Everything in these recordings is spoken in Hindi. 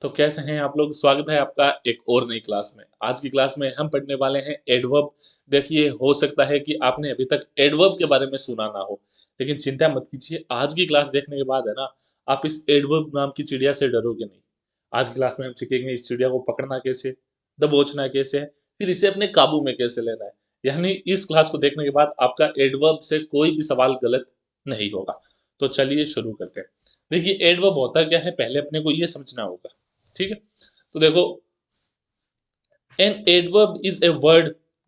तो कैसे हैं आप लोग? स्वागत है आपका एक और नई क्लास में। आज की क्लास में हम पढ़ने वाले हैं एडवर्ब। देखिए, हो सकता है कि आपने अभी तक एडवर्ब के बारे में सुना ना हो, लेकिन चिंता मत कीजिए, आज की क्लास देखने के बाद है ना, आप इस एडवर्ब नाम की चिड़िया से डरोगे नहीं। आज की क्लास में हम सीखेंगे इस चिड़िया को पकड़ना कैसे, दबोचना कैसे है, फिर इसे अपने काबू में कैसे लेना है। यानी इस क्लास को देखने के बाद आपका एडवर्ब से कोई भी सवाल गलत नहीं होगा। तो चलिए शुरू करते हैं। देखिए, एडवर्ब होता क्या है, पहले अपने को ये समझना होगा। ठीक है, तो देखो, an adverb is a word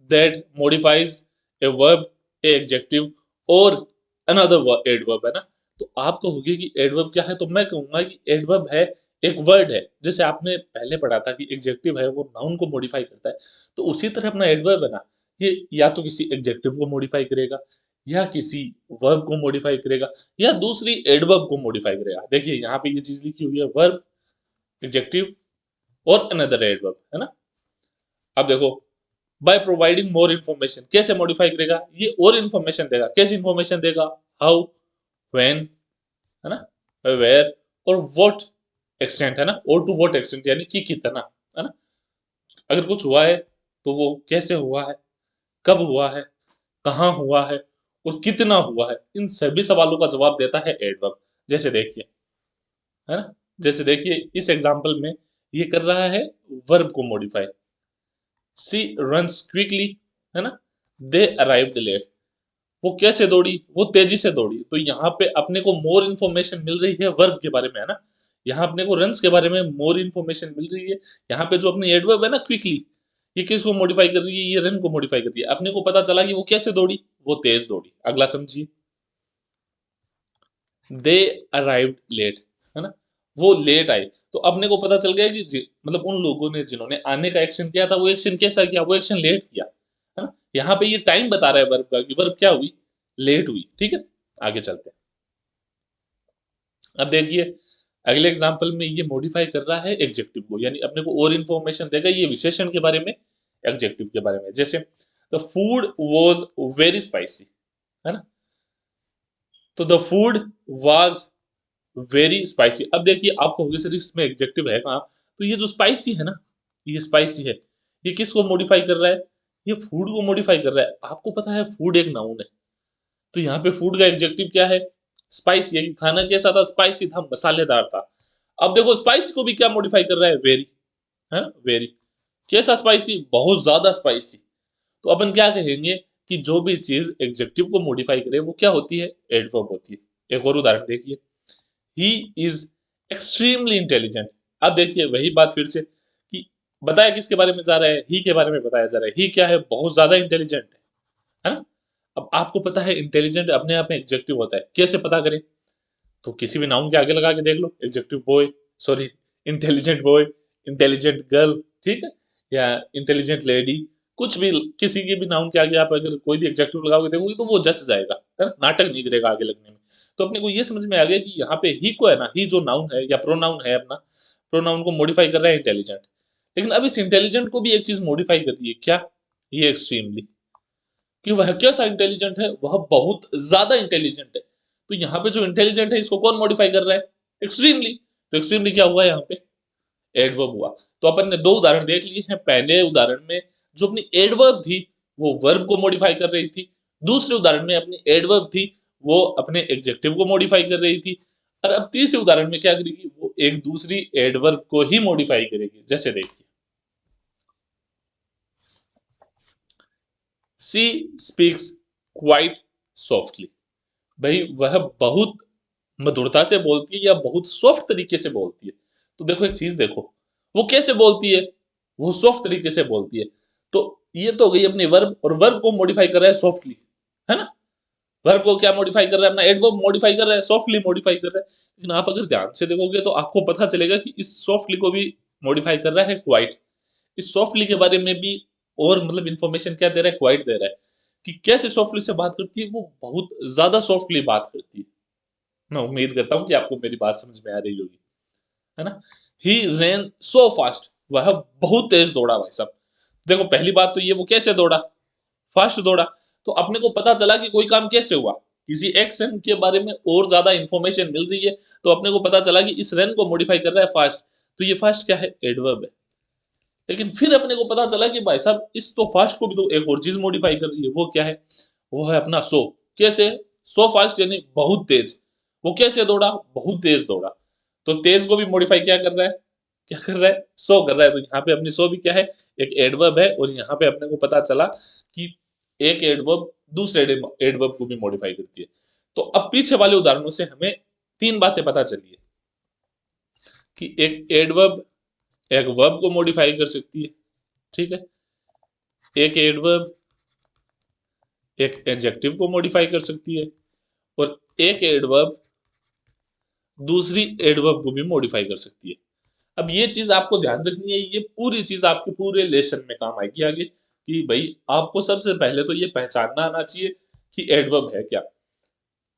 that modifies a verb, a adjective और another adverb है ना। तो आप कहोगे कि एडवर्ब क्या है, तो मैं कहूंगा कि एडवर्ब है एक वर्ड है। जैसे आपने पहले पढ़ा था कि एडजेक्टिव है वो नाउन को मॉडिफाई करता है, तो उसी तरह अपना एडवर्ब है ना, ये या तो किसी एडजेक्टिव को मॉडिफाई करेगा, या किसी वर्ब को मॉडिफाई करेगा, या दूसरी एडवर्ब को मॉडिफाई करेगा। देखिए यहाँ पे ये चीज लिखी हुई है, वर्ब, एडजेक्टिव और अनदर एडवर्ब, है ना। अब देखो, बाय प्रोवाइडिंग मोर इन्फॉर्मेशन, कैसे मॉडिफाई करेगा, ये और इन्फॉर्मेशन देगा। कैसी इन्फॉर्मेशन देगा? हाउ, व्हेन, है ना, वेयर और व्हाट एक्सटेंट, है ना, और टू व्हाट एक्सटेंट यानी कि कितना, है ना। अगर कुछ हुआ है तो वो कैसे हुआ है, कब हुआ है, कहाँ हुआ है और कितना हुआ है, इन सभी सवालों का जवाब देता है एडवर्ब। जैसे देखिए, है ना, जैसे देखिए इस एग्जांपल में ये कर रहा है वर्ब को मॉडिफाई। शी रन्स क्विकली, है ना, दे अराइव्ड लेट, वो कैसे दौड़ी, वो तेजी से दौड़ी। तो यहाँ पे अपने को मोर इन्फॉर्मेशन मिल रही है वर्ब के बारे में, है ना। यहाँ अपने को रन्स के बारे में मोर इन्फॉर्मेशन मिल रही है। यहाँ पे जो अपनी एडवर्ब है ना, क्विकली, ये किसको मॉडिफाई कर रही है? ये रन को मॉडिफाई कर रही है। अपने को पता चला कि वो कैसे दौड़ी, वो तेज दौड़ी। अगला समझिए, दे अराइव्ड लेट, है ना, वो लेट आए। तो अपने को पता चल गया कि मतलब उन लोगों ने जिन्होंने आने का एक्शन किया था, वो एक्शन कैसा किया, वो एक्शन लेट किया, है ना। यहाँ पे ये टाइम बता रहा है वर्ब का कि वर्ब क्या हुई, लेट हुई। ठीक है, आगे चलते हैं। अब देखिए, अगले एग्जांपल में ये मॉडिफाई कर रहा है एडजेक्टिव को, यानी अपने को और इन्फॉर्मेशन देगा ये विशेषण के बारे में, एडजेक्टिव के बारे में। जैसे the food was very spicy, है ना, तो the food was very spicy. अब देखिए, आप कहोगे सर इसमें एडजेक्टिव है कहाँ, तो ये जो स्पाइसी है ना, ये स्पाइसी है, ये किसको मॉडिफाई कर रहा है? ये फूड को मॉडिफाई कर रहा है। आपको पता है फूड एक नाउन है, तो यहाँ पे फूड का एडजेक्टिव क्या है? स्पाइसी है। कि खाना कैसा था? स्पाइसी था, मसालेदार था। अब देखो, स्पाइसी को भी क्या मॉडिफाई कर रहा है? वेरी, है ना, वेरी। कैसा स्पाइसी? बहुत ज्यादा स्पाइसी। तो अपन क्या कहेंगे कि जो भी चीज एडजेक्टिव को मॉडिफाई करे वो क्या होती है? एडवर्ब होती है। एक और उदाहरण देखिए, ही इज एक्सट्रीमली इंटेलिजेंट। अब देखिए वही बात फिर से, कि बताया किसके बारे में जा रहा है? ही के बारे में बताया जा रहा है। ही क्या है? बहुत ज्यादा इंटेलिजेंट है ना। अब आपको पता है इंटेलिजेंट अपने आप में एडजेक्टिव होता है, कैसे पता करें? तो किसी भी नाउन के आगे लगा के देख लो, adjective boy, sorry, intelligent boy, intelligent girl, ठीक है, या इंटेलिजेंट लेडी, कुछ भी, किसी के भी नाउन के आगे आप अगर कोई भी एडजेक्टिव लगाओगे देखोगे तो वो जच जाएगा, है ना, नाटक नहीं करेगा आगे लगने में। तो अपने को ये समझ में आ गया कि यहाँ पे ही को है ना, ही जो नाउन है या प्रोनाउन है अपना, प्रोनाउन को मॉडिफाई कर रहा है इंटेलिजेंट। लेकिन अब इस इंटेलिजेंट को भी एक चीज मॉडिफाई कर दी है, क्या? ये एक्सट्रीमली, कि वह कैसा इंटेलिजेंट है? वह बहुत ज्यादा इंटेलिजेंट है। तो यहाँ पे जो इंटेलिजेंट है इसको कौन मॉडिफाई कर रहा है? एक्सट्रीमली। तो एक्सट्रीमली क्या हुआ यहाँ पे? एडवर्ब हुआ। तो अपन ने दो उदाहरण देख लिए हैं। पहले उदाहरण में जो अपनी एडवर्ब थी वो वर्ब को मॉडिफाई कर रही थी, दूसरे उदाहरण में अपनी एडवर्ब थी वो अपने एडजेक्टिव को मॉडिफाई कर रही थी, और अब तीसरे उदाहरण में क्या करेगी? वो एक दूसरी एडवर्ब को ही मॉडिफाई करेगी। जैसे देखिए, सी स्पीक्स क्वाइट सॉफ्टली, भाई वह बहुत मधुरता से बोलती है या बहुत सॉफ्ट तरीके से बोलती है। तो देखो एक चीज देखो, वो कैसे बोलती है? वो सॉफ्ट तरीके से बोलती है। तो ये तो हो गई अपनी वर्ब, और वर्ब को मॉडिफाई कर रहा है सॉफ्टली, है ना। वर्ब को क्या मॉडिफाई कर रहा है? अपना एडवर्ब मॉडिफाई कर रहा है, सॉफ्टली मॉडिफाई कर रहा है। लेकिन आप अगर ध्यान से देखोगे तो आपको पता चलेगा कि इस सॉफ्टली को भी मॉडिफाई कर रहा है क्वाइट। इस सॉफ्टली के बारे में भी और मतलब इंफॉर्मेशन क्या दे रहा है? क्वाइट दे रहा है, कि कैसे सॉफ्टली से बात करती है। वो बहुत ज्यादा सॉफ्टली बात करती है। मैं उम्मीद करता हूँ कि आपको मेरी बात समझ में आ रही होगी, है ना। ही रेन सो फास्ट, वह बहुत तेज दौड़ा भाई साहब। देखो पहली बात तो ये, वो कैसे दौड़ा? फास्ट दौड़ा। तो अपने को पता चला कि कोई काम कैसे हुआ, किसी एक्शन के बारे में और ज्यादा इंफॉर्मेशन मिल रही है। तो अपने को पता चला कि इस रन को मॉडिफाई कर रहा है फास्ट। तो ये फास्ट क्या है, एडवर्ब है। लेकिन फिर अपने को पता चला कि भाई साहब इस तो फास्ट को भी तो एक और चीज मॉडिफाई कर रही है, वो क्या है, वो है अपना सो। कैसे, सो फास्ट यानी बहुत तेज। वो कैसे दौड़ा, बहुत तेज दौड़ा। तो तेज को भी मॉडिफाई क्या कर रहा है, क्या कर रहा है, सो कर रहा है। तो यहाँ पे अपनी सो भी क्या है, एक एडवर्ब है। और यहाँ पे अपने को पता चला कि एक एडवर्ब दूसरे एडवर्ब को भी मॉडिफाई करती है। तो अब पीछे वाले उदाहरणों से हमें तीन बातें पता चली है कि एक एडवर्ब एक वर्ब को मॉडिफाई कर सकती है, ठीक है, एक एडवर्ब एक एडजेक्टिव को मॉडिफाई कर सकती है, और एक एडवर्ब दूसरी एडवर्ब को भी मॉडिफाई कर सकती है। अब ये चीज आपको ध्यान रखनी है, ये पूरी चीज आपके पूरे लेसन में काम आएगी आगे, कि भाई आपको सबसे पहले तो ये पहचानना आना चाहिए कि एडवर्ब है क्या।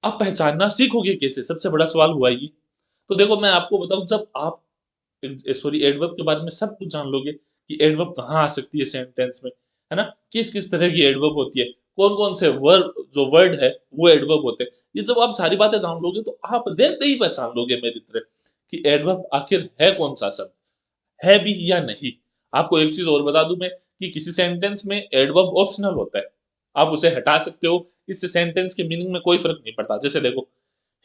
आप पहचानना सीखोगे कैसे, सबसे बड़ा सवाल हुआ ये। तो देखो मैं आपको बताऊं, जब आप सॉरी एडवर्ब के बारे में सब कुछ जान लोगे कि एडवर्ब कहाँ आ सकती है सेंटेंस में, है ना, किस किस तरह की एडवर्ब होती है, कौन कौन से वर्ड जो वर्ड है वो एडवर्ब होते हैं, ये जब आप सारी बातें जान लोगे तो आप देखते ही पहचान लोगे मेरी तरह कि एडवर्ब आखिर है कौन सा शब्द, है भी या नहीं। आपको एक चीज और बता दूं मैं कि किसी सेंटेंस में एडवर्ब ऑप्शनल होता है, आप उसे हटा सकते हो, इससे सेंटेंस के मीनिंग में कोई फर्क नहीं पड़ता। जैसे देखो,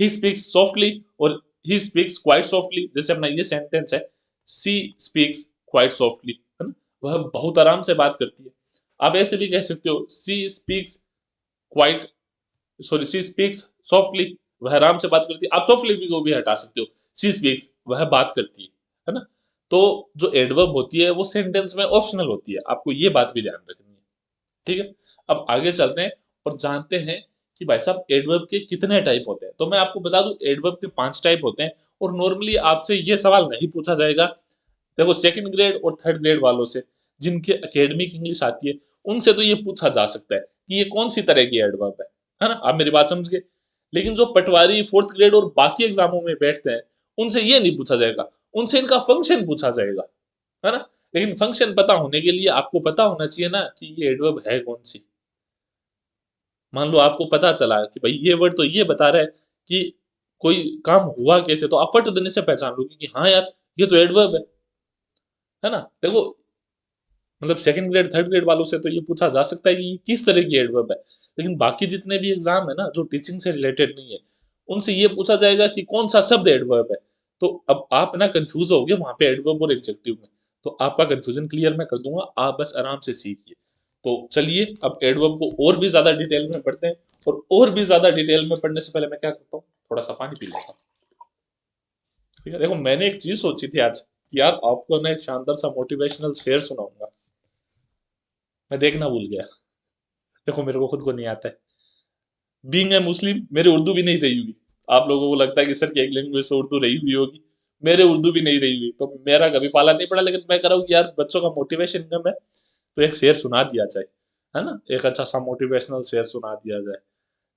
ही स्पीक्स सॉफ्टली और ही स्पीक्स क्वाइट सॉफ्टली, जैसे अपना ये सेंटेंस है, सी स्पीक्स क्वाइट सॉफ्टली, है ना, वह बहुत आराम से बात करती है। आप ऐसे भी कह सकते हो, she speaks quite sorry she speaks softly, वह आराम से बात करती है। आप सॉफ्टली भी को भी हटा सकते हो, सी स्पीक्स वह बात करती है ना। तो जो एडवर्ब होती है वो सेंटेंस में ऑप्शनल होती है, आपको ये बात भी ध्यान रखनी है, ठीक है। अब आगे चलते हैं और जानते हैं कि भाई साहब एडवर्ब के कितने टाइप होते हैं। तो मैं आपको बता दूं एडवर्ब के 5 टाइप होते हैं, और नॉर्मली आपसे ये सवाल नहीं पूछा जाएगा। देखो सेकंड ग्रेड और थर्ड ग्रेड वालों से, जिनके एकेडमिक इंग्लिश आती है, उनसे तो ये पूछा जा सकता है कि ये कौन सी तरह की एडवर्ब है ना, आप मेरी बात समझ गए। लेकिन जो पटवारी फोर्थ ग्रेड और बाकी एग्जामों में बैठते हैं, उनसे ये नहीं पूछा जाएगा, उनसे इनका फंक्शन पूछा जाएगा, है ना। लेकिन फंक्शन पता होने के लिए आपको पता होना चाहिए ना कि ये एडवर्ब है कौन सी। मान लो आपको पता चला कि भाई ये वर्ड तो ये बता रहा है कि कोई काम हुआ कैसे, तो आप फट देने से पहचान लोगे कि हाँ यार ये तो एडवर्ब है ना। देखो मतलब सेकंड ग्रेड थर्ड ग्रेड वालों से तो ये पूछा जा सकता है कि ये किस तरह की एडवर्ब है। लेकिन बाकी जितने भी एग्जाम है ना जो टीचिंग से रिलेटेड नहीं है, उनसे ये पूछा जाएगा कि कौन सा शब्द एडवर्ब है। तो अब आप ना कंफ्यूज हो गए वहां पे एडवर्ब और एडजेक्टिव में। तो आपका कंफ्यूजन क्लियर मैं कर दूंगा, आप बस आराम से सीखिए। तो चलिए अब एडवर्ब को और भी ज्यादा डिटेल में पढ़ते हैं। और भी ज्यादा डिटेल में पढ़ने से पहले मैं क्या करता हूँ, थोड़ा सा पानी पी लेता हूँ। ठीक है, देखो मैंने एक चीज सोची थी आज कि यार आपको ना एक शानदार सा मोटिवेशनल शेयर सुनाऊंगा, मैं देखना भूल गया। देखो मेरे को खुद को नहीं आता है। बीइंग ए मुस्लिम मेरी उर्दू भी नहीं रही हुई। आप लोगों को लगता है कि सर की एक लैंग्वेज से उर्दू रही हुई होगी, मेरे उर्दू भी नहीं रही हुई, तो मेरा कभी पाला नहीं पड़ा। लेकिन मैं कह रहा हूँ कि यार बच्चों का मोटिवेशन कम है, तो एक शेर सुना दिया जाए, है ना, एक अच्छा सा मोटिवेशनल शेर सुना दिया जाए।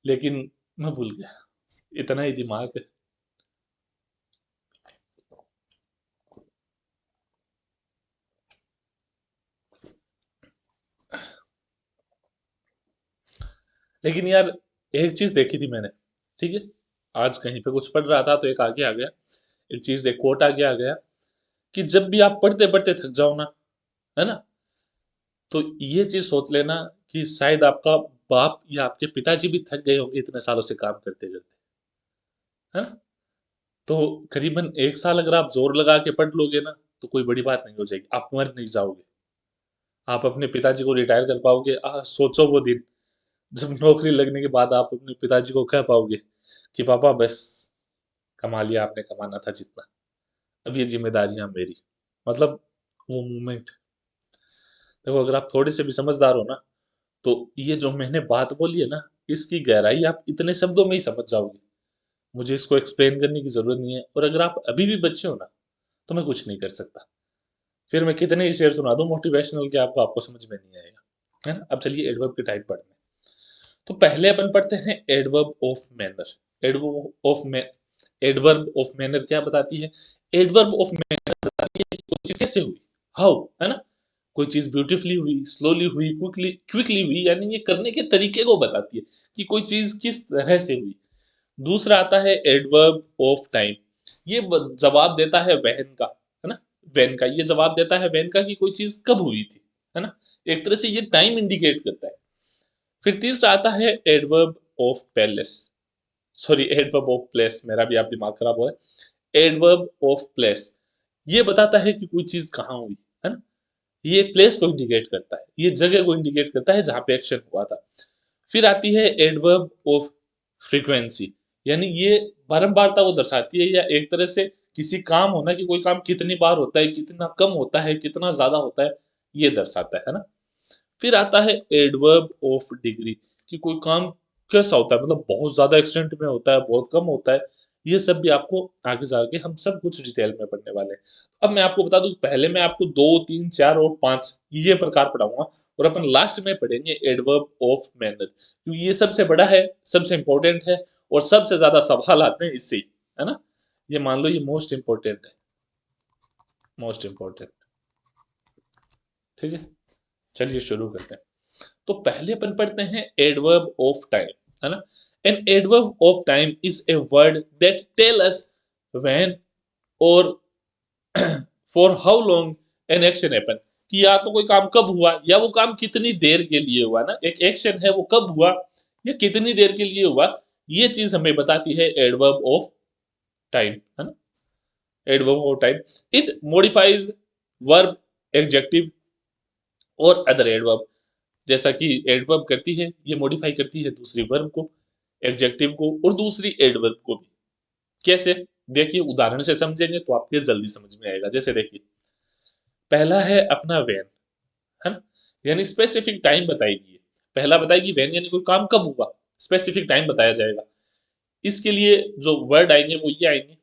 लेकिन मैं भूल गया, इतना ही दिमाग है। लेकिन यार एक चीज देखी थी मैंने, ठीक है, आज कहीं पे कुछ पढ़ रहा था तो एक आगे आ गया, एक चीज एक कोट आगे आ गया कि जब भी आप पढ़ते पढ़ते थक जाओ ना, है ना, तो ये चीज सोच लेना कि शायद आपका बाप या आपके पिताजी भी थक गए होंगे इतने सालों से काम करते करते, है ना। तो करीबन 1 साल अगर आप जोर लगा के पढ़ लोगे ना, तो कोई बड़ी बात नहीं हो जाएगी, आप मर नहीं जाओगे। आप अपने पिताजी को रिटायर कर पाओगे। सोचो वो दिन जब नौकरी लगने के बाद आप अपने पिताजी को कह पाओगे कि पापा बस कमा लिया आपने, कमाना था जितना, अब ये जिम्मेदारियां मेरी। मतलब वो मोमेंट, देखो अगर आप थोड़े से भी समझदार हो ना, तो ये जो मैंने बात बोली है ना, इसकी गहराई आप इतने शब्दों में ही समझ जाओगे। मुझे इसको एक्सप्लेन करने की जरूरत नहीं है। और अगर आप अभी भी बच्चे हो ना, तो मैं कुछ नहीं कर सकता। फिर मैं कितने ही शेर सुना दूं मोटिवेशनल के, आपको आपको समझ में नहीं आएगा, है ना। अब चलिए एडवर्ब के टाइप पढ़ते हैं। तो पहले अपन पढ़ते हैं adverb of manner. Adverb of adverb of manner क्या बताती है, एडवर्ब ऑफ मैनर बताती है कि कोई चीज कैसे हुई, हाउ, है ना। कोई चीज ब्यूटीफुली हुई, स्लोली हुई, क्विकली क्विकली हुई, यानी ये करने के तरीके को बताती है कि कोई चीज किस तरह से हुई। दूसरा आता है एडवर्ब ऑफ टाइम, ये जवाब देता है वहन का, है ना, व्हेन का, ये जवाब देता है व्हेन का कि कोई चीज कब हुई थी, है ना। एक तरह से ये टाइम इंडिकेट करता है। फिर तीसरा आता है adverb of palace, sorry adverb of place, मेरा भी आप दिमाग खराब हो रहा है। एडवर्ब ऑफ प्लेस ये बताता है कि कोई चीज कहाँ हुई, है ना। ये प्लेस को इंडिकेट करता है, ये जगह को इंडिकेट करता है जहां पे एक्शन हुआ था। फिर आती है एडवर्ब ऑफ फ्रीक्वेंसी, यानी ये बारंबारता को दर्शाती है, या एक तरह से किसी काम होना कि कोई काम कितनी बार होता है, कितना कम होता है, कितना ज्यादा होता है, ये दर्शाता है ना। फिर आता है एडवर्ब ऑफ डिग्री, कि कोई काम कैसा होता है, मतलब बहुत ज्यादा एक्सटेंट में होता है, बहुत कम होता है। ये सब भी आपको आगे जाके हम सब कुछ डिटेल में पढ़ने वाले हैं। अब मैं आपको बता दूं, पहले मैं आपको 2, 3, 4 और 5 ये प्रकार पढ़ाऊंगा, और अपन लास्ट में पढ़ेंगे एडवर्ब ऑफ मैनर, क्योंकि ये सबसे बड़ा है, सबसे इंपॉर्टेंट है, और सबसे ज्यादा सवाल आते हैं इससे ही, है ना। ये मान लो ये मोस्ट इंपॉर्टेंट है, मोस्ट इंपॉर्टेंट। ठीक है, चलिए शुरू करते हैं। तो पहले अपन पढ़ते हैं एडवर्ब ऑफ टाइम, है ना। An adverb of time is a word that tell us when or for how long an action happen, कि या तो कोई काम कब हुआ, या वो काम कितनी देर के लिए हुआ ना। एक एक्शन है वो कब हुआ या कितनी देर के लिए हुआ, ये चीज हमें बताती है एडवर्ब ऑफ टाइम, है ना। Adverb of time, it modifies verb, adjective और अदर एडवर्ब। जैसा कि एडवर्ब करती है, ये मॉडिफाई करती है दूसरी वर्ब को, एडजेक्टिव को और दूसरी एडवर्ब को भी। कैसे, देखिए उदाहरण से समझेंगे तो आपके जल्दी समझ में आएगा। जैसे देखिए, पहला है अपना वेन, है ना, यानी स्पेसिफिक टाइम बताएगी। पहला बताएगी वेन, यानी कोई काम कब हुआ, स्पेसिफिक टाइम बताया जाएगा। इसके लिए जो वर्ड आएंगे वो ये आएंगे,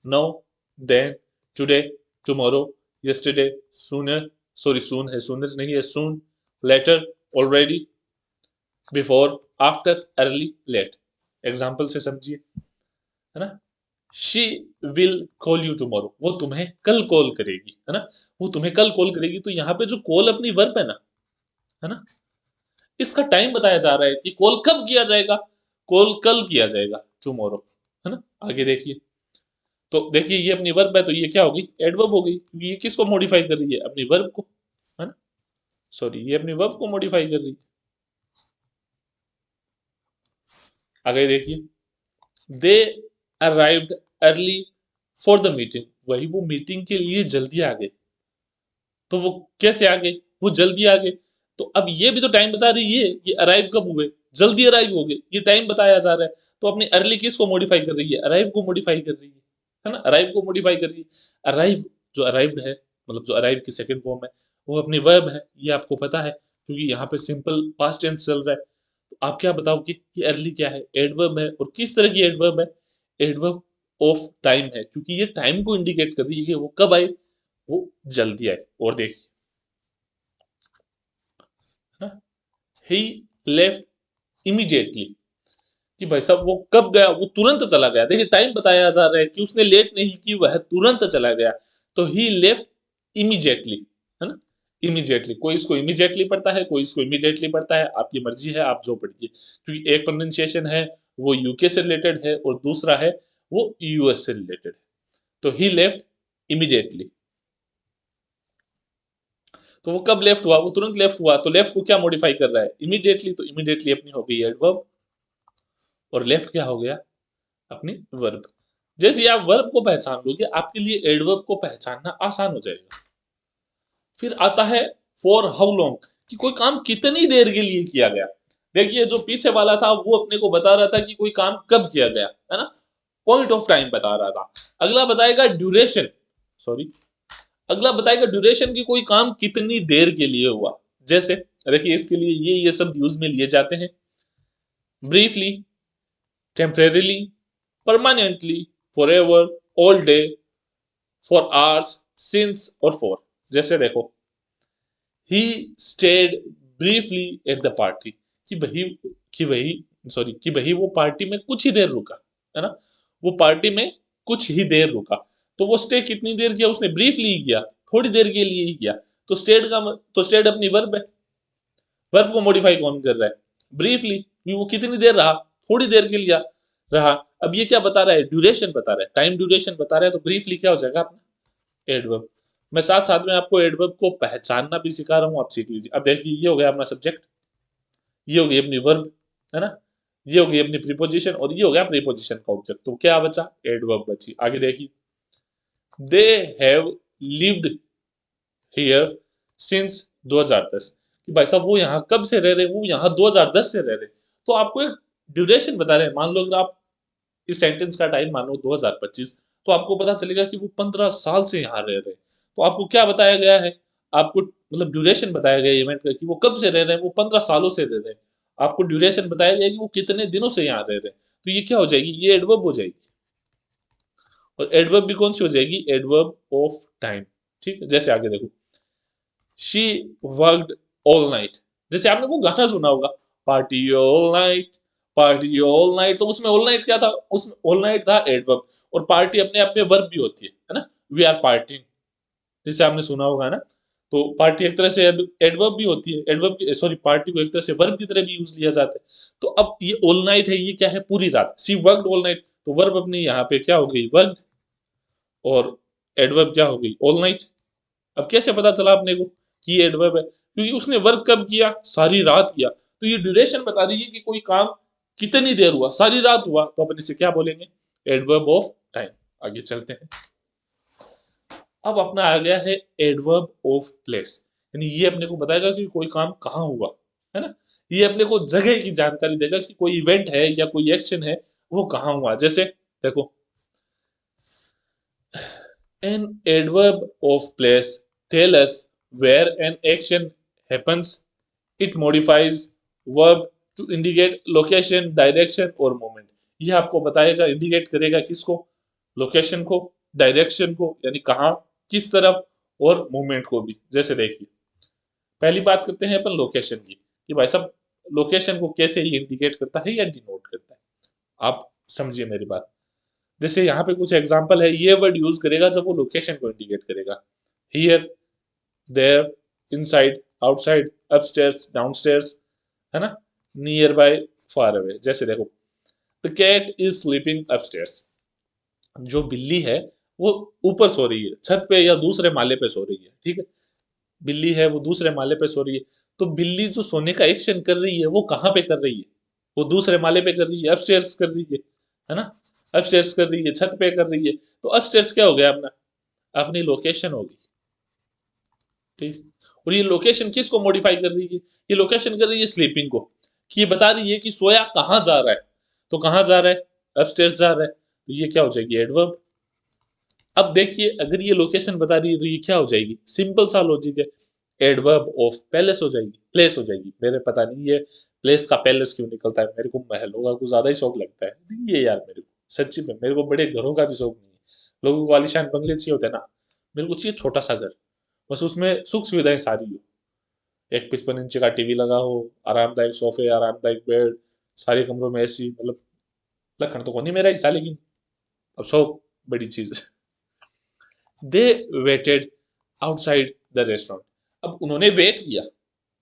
now, then, today, tomorrow, yesterday, sooner, sorry soon है, सूनर नहीं है, soon, later, already, before, after, early, late. Example से समझिए, है ना। She will call you tomorrow, वो तुम्हें कल कॉल करेगी, है ना। वो तुम्हें कल कॉल करेगी, तो यहाँ पे जो कॉल अपनी वर्ब है ना, इसका टाइम बताया जा रहा है कि कॉल कब किया जाएगा। कॉल कल किया जाएगा, टुमारो, है ना। आगे देखिए, तो देखिए ये अपनी वर्ब है, तो ये क्या होगी, एडवर्ब हो गई, क्योंकि ये किसको मॉडिफाई कर रही है, अपनी वर्ब को, है ना। सॉरी, ये अपनी वर्ब को मॉडिफाई कर रही है। आगे देखिए, they arrived early for the meeting, वही वो मीटिंग के लिए जल्दी आ गए। तो वो कैसे आ गए, वो जल्दी आ गए। तो अब ये भी तो टाइम बता रही है कि अराइव कब हुए, जल्दी अराइव हो गए, ये टाइम बताया जा रहा है। तो अपनी अर्ली किसको मॉडिफाई कर रही है, अराइव को मॉडिफाई कर रही है ना। अराइव को मॉडिफाई कर रही है। अराइव जो अराइव्ड है, मतलब जो अराइव की सेकंड फॉर्म है, वो अपनी वर्ब है, ये आपको पता है, क्योंकि यहाँ पे सिंपल पास्ट टेंस चल रहा है। तो आप क्या बताओगे कि अर्ली क्या है, एडवर्ब है, और किस तरह की एडवर्ब है, एडवर्ब ऑफ टाइम है, क्योंकि ये टाइम को इंडिकेट कर रही है कि वो कब आए, वो जल्दी आए। और देखिए, है ना, ही लेफ्ट इमीडिएटली, कि भाई साहब वो कब गया, वो तुरंत चला गया। देखिए टाइम बताया जा रहा है कि उसने लेट नहीं की, वह तुरंत चला गया। तो ही लेफ्ट इमीडिएटली, है ना। इमीडिएटली, कोई इसको इमीडिएटली पढ़ता है, कोई इसको इमीडिएटली पढ़ता है, आपकी मर्जी है, आप जो पढ़िए, क्योंकि एक प्रोनाउंसिएशन है वो यूके से रिलेटेड है, और दूसरा है वो यूएस से रिलेटेड है। तो ही लेफ्ट इमीडिएटली, तो वो कब लेफ्ट हुआ, वो तुरंत लेफ्ट हुआ। तो लेफ्ट को क्या मॉडिफाई कर रहा है, इमीडिएटली, तो इमीडिएटली अपनी हो गई एडवर्ब, और लेफ्ट क्या हो गया, अपनी वर्ब। जैसे आप वर्ब को पहचान लोगे, आपके लिए एडवर्ब को पहचानना आसान हो जाएगा। फिर आता है फॉर हाउ लॉन्ग, कि कोई काम कितनी देर के लिए किया गया। देखिए जो पीछे वाला था वो अपने को बता रहा था कि कोई काम कब किया गया, है ना, पॉइंट ऑफ टाइम बता रहा था। अगला बताएगा ड्यूरेशन, सॉरी, अगला बताएगा ड्यूरेशन, की कोई काम कितनी देर के लिए हुआ। जैसे देखिए इसके लिए ये सब यूज में लिए जाते हैं, briefly, temporarily, permanently, forever, all day, for hours, since और फॉर। जैसे देखो, he stayed briefly at the party, कि वही सॉरी, कि वही वो पार्टी में कुछ ही देर रुका, है ना। वो पार्टी में कुछ ही देर रुका। तो वो स्टे कितनी देर किया, उसने ब्रीफली ही किया, थोड़ी देर के लिए ही किया। तो तो स्टेड अपनी वर्ब है, वर्ब को मॉडिफाई कौन कर रहा है, ब्रीफली, वो कितनी देर रहा, थोड़ी देर के लिए रहा। अब ये क्या बता रहा है, ड्यूरेशन बता रहा है, टाइम ड्यूरेशन बता रहा है, तो ब्रीफली क्या हो जाएगा अपना एडवर्ब। मैं साथ-साथ में आपको एडवर्ब को पहचानना भी सिखा रहा हूँ, आप सीख लीजिए। अब देखिए ये हो गया अपना सब्जेक्ट, ये हो गई अपनी वर्ब, है ना? ये हो गई अपनी प्रीपोज़िशन और ये हो गया प्रीपोज़िशन का ऑब्जेक्ट। तो क्या बचा? एडवर्ब बची। आगे देखिए, they have lived here since 2010 कि भाई साहब वो यहाँ कब से रह रहे हैं? वो यहाँ 2010 से रह रहे हैं। तो आपको एक ड्यूरेशन बता रहे हैं। मान लो अगर आप इस सेंटेंस का टाइम मानो 2025 तो आपको पता चलेगा कि वो 15 साल से यहाँ रह रहे हैं। तो आपको क्या बताया गया है? आपको मतलब ड्यूरेशन बताया गया है इवेंट का कि वो कब से रह रहे हैं? वो 15 सालों से रह रहे हैं। आपको ड्यूरेशन बताया गया है कि वो कितने दिनों से यहाँ रह रहे हैं। तो ये क्या हो जाएगी? ये एडवर्ब हो जाएगी। और एडवर्ब भी कौन सी हो जाएगी? Adverb of time. ठीक है? जैसे आगे देखो, शी वर्कड ऑल नाइट। जैसे आपने वो गाना सुना होगा, party all night, party all night. तो उसमें ऑल नाइट क्या था? उसमें ऑल नाइट था एडवर्ब और पार्टी अपने आप में वर्ब भी होती है ना? वी आर पार्टिंग, जिसे आपने सुना होगा ना? तो पार्टी एक तरह से एडवर्ब भी होती है। एडवर्ब सॉरी पार्टी को एक तरह से वर्ब की तरह भी यूज लिया जाता है। तो अब ये ऑल नाइट है, ये क्या है? पूरी रात। सी वर्कड ऑल नाइट, तो वर्ब अपनी यहाँ पे क्या हो गई? वर्कड। और एडवर्ब क्या हो गई? All night. अब कैसे पता चला अपने को कि ये एडवर्ब है? क्योंकि उसने वर्क कब किया? सारी रात किया। तो ये ड्यूरेशन बता रही है कि कोई काम कितनी देर हुआ? सारी रात हुआ। तो अपन इसे क्या बोलेंगे? Adverb of time. आगे चलते हैं। अब अपना आ गया है एडवर्ब ऑफ प्लेस, यानी ये अपने को बताएगा कि कोई काम कहाँ हुआ, है ना? ये अपने को जगह की जानकारी देगा कि कोई इवेंट है या कोई एक्शन है, वो कहाँ हुआ। जैसे देखो, an adverb of place tell us where an action happens. It modifies verb to indicate location, direction और moment. ये आपको बताएगा, इंडिकेट करेगा किसको? लोकेशन को, डायरेक्शन को, यानी कहाँ, किस तरफ, और मूवमेंट को भी। जैसे देखिए, पहली बात करते हैं अपन लोकेशन की कि भाई साहब लोकेशन को कैसे ये इंडिकेट करता है या डिनोट करता है। आप समझिए मेरी बात। जैसे यहाँ पे कुछ एग्जांपल है, ये वर्ड यूज करेगा जब वो लोकेशन को इंडिकेट करेगा। Here, there, inside, outside, upstairs, downstairs, है ना? Near by, far away. जैसे देखो, the cat is sleeping upstairs. जो बिल्ली है वो ऊपर सो रही है, छत पे या दूसरे माले पे सो रही है। ठीक है? बिल्ली है वो दूसरे माले पे सो रही है। तो बिल्ली जो सोने का एक्शन कर रही है वो कहाँ पे कर रही है? वो दूसरे माले पे कर रही है, अपस्टेयर्स कर रही है ना? अपस्टेयर्स कर रही है, छत पे कर रही है। तो अपस्टेयर्स क्या हो गया अपना? अपनी लोकेशन होगी। ठीक? और ये लोकेशन किसको मॉडिफाई कर रही है? ये लोकेशन कर रही है स्लीपिंग को, कि ये बता रही है कि सोया कहाँ जा रहा है। तो कहाँ जा रहा है? अपस्टेयर्स जा रहा है। तो ये क्या हो जाएगी? एडवर्ब। अब देखिए, अगर ये लोकेशन बता रही है तो ये क्या हो जाएगी? सिंपल सा लॉजिक है, एडवर्ब ऑफ पैलेस हो जाएगी, प्लेस हो जाएगी। मेरे पता नहीं है प्लेस का पैलेस क्यों निकलता है, मेरे को महलों का कुछ ज्यादा ही शौक लगता है। नहीं है यार, मेरे को सच्ची में मेरे को बड़े घरों का भी शौक नहीं है। लोगों को आलीशान बंगले चाहिए होते हैं ना, मेरे को चाहिए छोटा सा घर, बस उसमें सुख सुविधाएं सारी हो। एक 55 इंच का टीवी लगा हो, आरामदायक सोफे, आरामदायक बेड, सारे कमरों में एसी। मतलब लखन तो को नहीं मेरा हिस्सा, लेकिन अब शौक बड़ी चीज है। They waited outside the restaurant. अब उन्होंने वेट किया,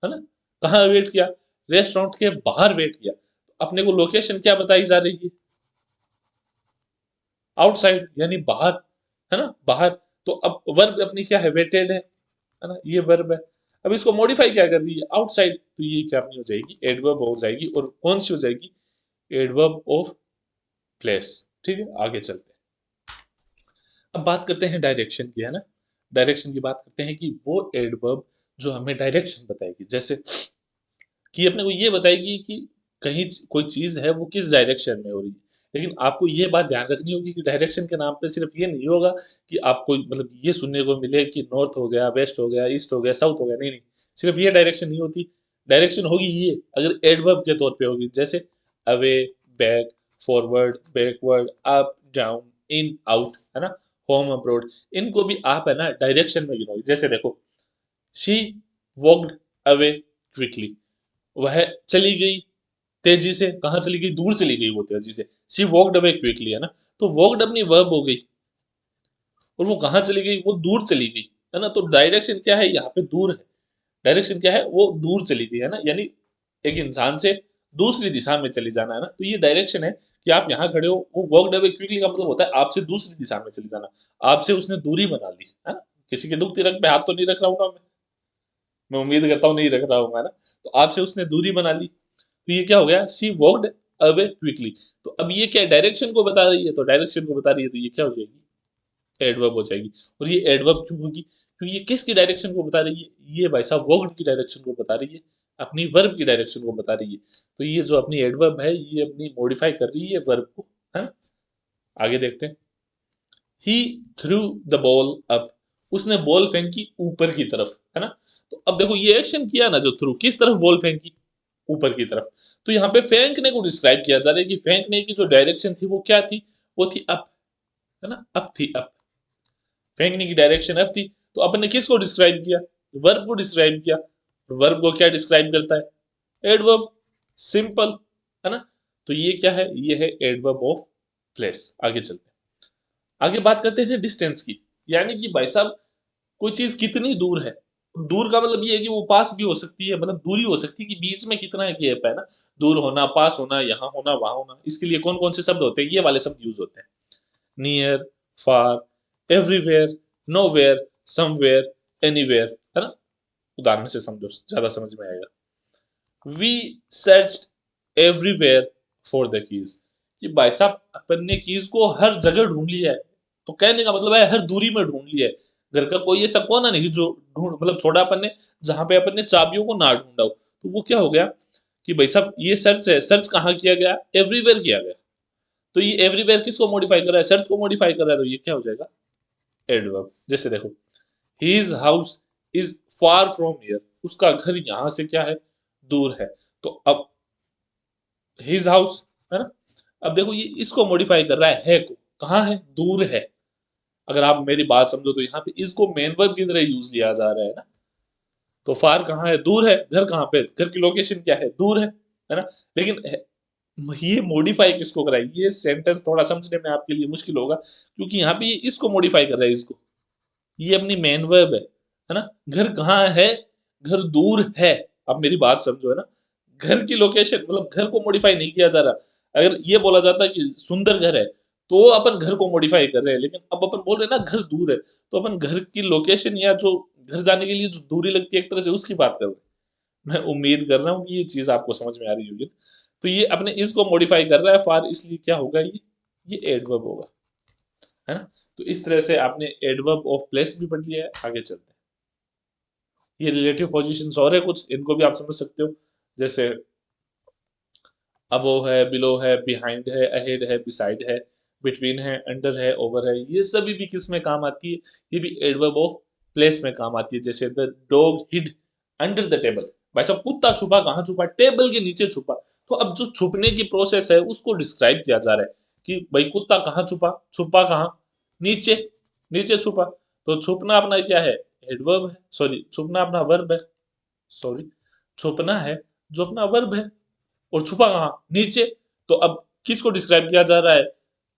है ना? कहाँ वेट किया? रेस्टोरेंट के बाहर वेट किया। तो अपने को लोकेशन क्या बताई जा रही है? आउटसाइड, यानी बाहर, है ना? बाहर। तो अब वर्ब अपनी क्या है? वेटेड है ना? ये वर्ब है। अब इसको मॉडिफाई क्या कर रही है? आउटसाइड। तो ये क्या अपनी हो जाएगी? एडवर्ब हो जाएगी। और कौन सी हो जाएगी? Adverb of place. ठीक है? आगे चलते हैं। अब बात करते हैं डायरेक्शन की, है ना? डायरेक्शन की बात करते हैं कि वो एडवर्ब जो हमें डायरेक्शन बताएगी। जैसे कि अपने को ये बताएगी कि कहीं कोई चीज़ है वो किस डायरेक्शन में हो रही है। लेकिन आपको ये बात ध्यान रखनी होगी कि डायरेक्शन के नाम पे सिर्फ़ ये नहीं होगा कि आपको मतलब ये सुनने को मिले कि नॉर्थ हो गया, वेस्ट हो गया, ईस्ट हो गया, साउथ हो गया। नहीं, नहीं। सिर्फ़ ये डायरेक्शन नहीं होती। डायरेक्शन होगी ये अगर एडवर्ब के तौर पे होगी। जैसे away, back, forward, backward, up, down, in, out, है ना? होम, अब्रॉड, इनको भी आप है ना डायरेक्शन में गिनोगे। जैसे देखो, शी वॉक्ड अवे क्विकली। वह चली गई तेजी से। कहाँ चली गई? दूर चली गई वो तेजी से। शी वॉकड अवे क्विकली, है ना? तो वॉकड अपनी वर्ब हो गई। और वो कहाँ चली गई? वो दूर चली गई, है ना? तो डायरेक्शन क्या है? यहाँ पे दूर है। डायरेक्शन क्या है? वो दूर चली गई, है ना? यानी एक इंसान से दूसरी दिशा में चली जाना, है ना? तो ये डायरेक्शन है कि आप यहाँ खड़े हो। वो वॉकड अवे क्विकली का मतलब होता है आपसे दूसरी दिशा में चली जाना। आपसे उसने दूरी बना ली, है ना? किसी के दुख तिरक पे हाथ तो नहीं रख रहा हूँ ना मैं उम्मीद करता हूँ नहीं रख रहा हूँ, है ना। तो आपसे उसने दूरी बना ली, तो ये क्या हो गया, शी वॉकड अवे क्विकली। तो अब ये क्या डायरेक्शन को बता रही है, तो डायरेक्शन को बता रही है, तो ये क्या हो जाएगी, एडवर्ब हो जाएगी। और ये एडवर्ब क्यों होगी, क्योंकि ये किसकी डायरेक्शन को बता रही है, ये भाई साहब वर्ब की डायरेक्शन को बता रही है, अपनी वर्ब की डायरेक्शन को बता रही है। तो ये जो अपनी एडवर्ब है ये अपनी मॉडिफाई कर रही है वर्ब को, है ना। आगे देखते हैं, ही थ्रू द बॉल अप, उसने बॉल फेंकी ऊपर की तरफ, है ना। तो अब देखो ये एक्शन किया ना जो थ्रू, किस तरफ बॉल फेंकी, ऊपर की तरफ। तो यहाँ पे फेंकने को डिस्क्राइब किया जा रहा है कि फेंकने की जो डायरेक्शन थी वो क्या थी, वो थी अप, है ना, अप थी अप, फेंकने की डायरेक्शन अप थी। तो अपन ने किसको डिस्क्राइब किया, वर्ब को डिस्क्राइब किया। वर्ब को क्या डिस्क्राइब करता है, एडवर्ब, सिंपल, है ना। तो ये क्या है, ये है एडवर्ब ऑफ प्लेस। आगे चलते हैं, आगे बात करते हैं डिस्टेंस की, यानी कि भाई साहब कोई चीज कितनी दूर है। दूर का मतलब ये है कि वो पास भी हो सकती है, मतलब दूरी हो सकती है कि बीच में कितना गैप है ना, दूर होना, पास होना, यहाँ होना, वहां होना। इसके लिए कौन कौन से शब्द होते हैं, ये वाले शब्द यूज होते हैं, near, far, everywhere, nowhere, somewhere, anywhere, है ना। उदाहरण से समझो, ज्यादा समझ में आएगा। We searched everywhere for the keys, कि भाई साहब अपन ने कीज को हर जगह ढूंढ लिया है। तो कहने का मतलब है हर दूरी में ढूंढ लिया है। घर का कोई ऐसा कोना नहीं जो ढूंढ मतलब छोड़ा अपन ने, जहां पे अपन ने चाबियों को ना ढूंढा हो। तो वो क्या हो गया कि भाई साहब ये सर्च है, सर्च कहाँ किया गया, एवरीवेयर किया गया। तो ये एवरीवेयर किसको मॉडिफाई कर रहा है, सर्च को मॉडिफाई कर रहा है। तो ये क्या हो जाएगा, एडवर्ब। जैसे देखो, his house is far from here, उसका घर यहाँ से क्या है, दूर है। तो अब हिज हाउस, है ना। अब देखो ये इसको मॉडिफाई कर रहा है को, कहाँ है, दूर है। अगर आप मेरी बात समझो तो यहाँ पे इसको मेन वर्ब की तरह यूज लिया जा रहा है ना। तो फार कहाँ है, दूर है। घर कहाँ पे, घर की लोकेशन क्या है, दूर है ना। लेकिन ये मॉडिफाई किसको करा है, ये सेंटेंस थोड़ा समझने में आपके लिए मुश्किल होगा, क्योंकि यहाँ पे ये इसको मॉडिफाई कर रहा है, इसको, ये अपनी मेन वर्ब है ना। घर कहाँ है, घर दूर है। अब मेरी बात समझो, है ना। घर की लोकेशन मतलब घर को मॉडिफाई नहीं किया जा रहा। अगर ये बोला जाता कि सुंदर घर है, तो अपन घर को मॉडिफाई कर रहे हैं, लेकिन अब अपन बोल रहे हैं ना घर दूर है, तो अपन घर की लोकेशन या जो घर जाने के लिए जो दूरी लगती है एक तरह से उसकी बात कर रहे हैं। मैं उम्मीद कर रहा हूँ कि ये चीज आपको समझ में आ रही होगी। तो ये अपने इसको मॉडिफाई कर रहा है फार, इसलिए क्या होगा, ये एडवर्ब होगा, है ना। तो इस तरह से आपने एडवर्ब ऑफ प्लेस भी पढ़ लिया है। आगे चलते हैं, ये रिलेटिव पोजीशंस और है कुछ, इनको भी आप समझ सकते हो। जैसे अबोव है, बिलो है, बिहाइंड है, अहेड है, बिसाइड है, बिटवीन है, अंडर है, ओवर है, ये सभी भी किस में काम आती है, ये भी एडवर्ब ऑफ प्लेस में काम आती है। जैसे the dog hid under the table, भाई साहब कुत्ता छुपा कहाँ, छुपा टेबल के नीचे छुपा। तो अब जो छुपने की प्रोसेस है उसको डिस्क्राइब किया जा रहा है कि भाई कुत्ता कहाँ छुपा, छुपा कहाँ, नीचे, नीचे छुपा। तो छुपना अपना क्या है, एडवर्ब है, सॉरी छुपना अपना वर्ब है, सॉरी छुपना है जो अपना वर्ब है, और छुपा कहाँ, नीचे। तो अब किसको डिस्क्राइब किया जा रहा है,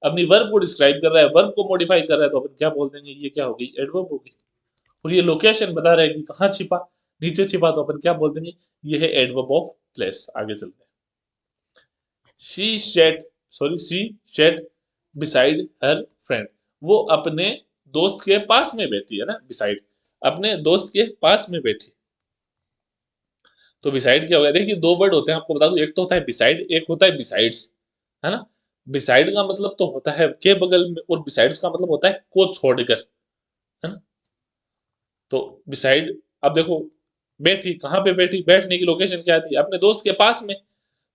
अपनी वर्ब को डिस्क्राइब कर रहा है, वर्ब को मॉडिफाई कर रहा है, तो अपन क्या बोल देंगे, ये क्या हो गई, एडवर्ब हो गई। और ये लोकेशन बता रहा है कि कहाँ छिपा, नीचे छिपा, तो अपन क्या बोल देंगे, ये है एडवर्ब ऑफ प्लेस। आगे चलते हैं, she said, sorry she said beside her friend, वो अपने दोस्त के पास में बैठी है ना, बिसाइड, अपने दोस्त के पास में बैठी। तो बिसाइड क्या हो गया, देखिए दो वर्ड होते हैं आपको बता दूं, एक तो होता है बिसाइड, एक होता है बिसाइड्स, है ना। बिसाइड का मतलब तो होता है के बगल में, और बिसाइड्स का मतलब होता है को छोड़कर, है ना। तो बिसाइड, अब देखो बैठी, कहाँ पे बैठी, बैठने की लोकेशन क्या थी, अपने दोस्त के पास में।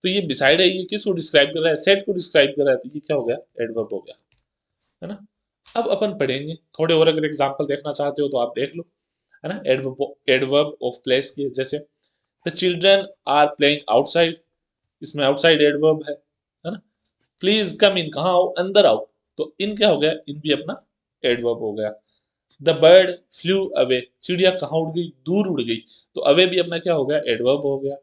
तो ये बिसाइड है, ये किसको डिस्क्राइब कर रहा है, सेट को डिस्क्राइब कर रहा है, तो ये क्या हो गया, एडवर्ब हो गया, है ना। अब अपन पढ़ेंगे थोड़े और, अगर एग्जांपल देखना चाहते हो तो आप देख लो, है ना। एडवर्ब ऑफ प्लेस के, जैसे the children are playing outside, इसमें आउटसाइड एडवर्ब है ना। प्लीज कम इन, कहाँ आओ, अंदर आओ। तो इन क्या हो गया, इन भी अपना एडवर्ब हो गया। द बर्ड फ्लू अवे, चिड़िया कहाँ उड़ गई, दूर उड़ गई। तो अवे भी अपना क्या हो गया, एडवर्ब हो गया।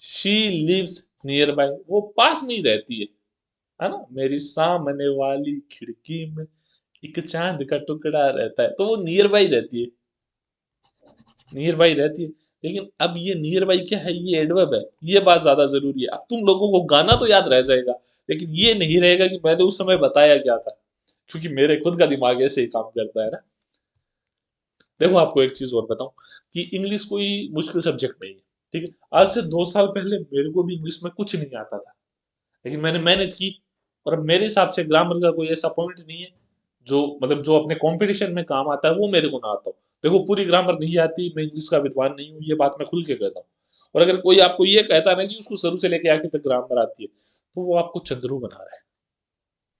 शी लिव्स नियर बाय, वो पास में ही रहती है ना। मेरी सामने वाली खिड़की में एक चांद का टुकड़ा रहता है, तो वो नियर बाई रहती है, नियर बाई रहती है। लेकिन अब ये नियर बाई क्या है, ये एडवर्ब है, ये बात ज्यादा जरूरी है। अब तुम लोगों को गाना तो याद रह जाएगा, लेकिन ये नहीं रहेगा कि मैंने उस समय बताया क्या था, क्योंकि मेरे खुद का दिमाग ऐसे ही काम करता है ना। देखो आपको एक चीज और बताऊं कि इंग्लिश कोई मुश्किल सब्जेक्ट नहीं है, ठीक है। आज से 2 साल पहले मेरे को भी इंग्लिश में कुछ नहीं आता था, लेकिन मैंने मेहनत की, और अब मेरे हिसाब से ग्रामर का कोई ऐसा पॉइंट नहीं है जो मतलब जो अपने कंपटीशन में काम आता है वो मेरे को ना आता हो। देखो पूरी ग्रामर नहीं आती, मैं इंग्लिश का विद्वान नहीं हूँ, ये बात मैं खुल के कहता हूँ। और अगर कोई आपको ये कहता है ना कि उसको शुरू से लेके आखिर तक ग्रामर आती है, तो वो आपको चंद्रू बना रहा है।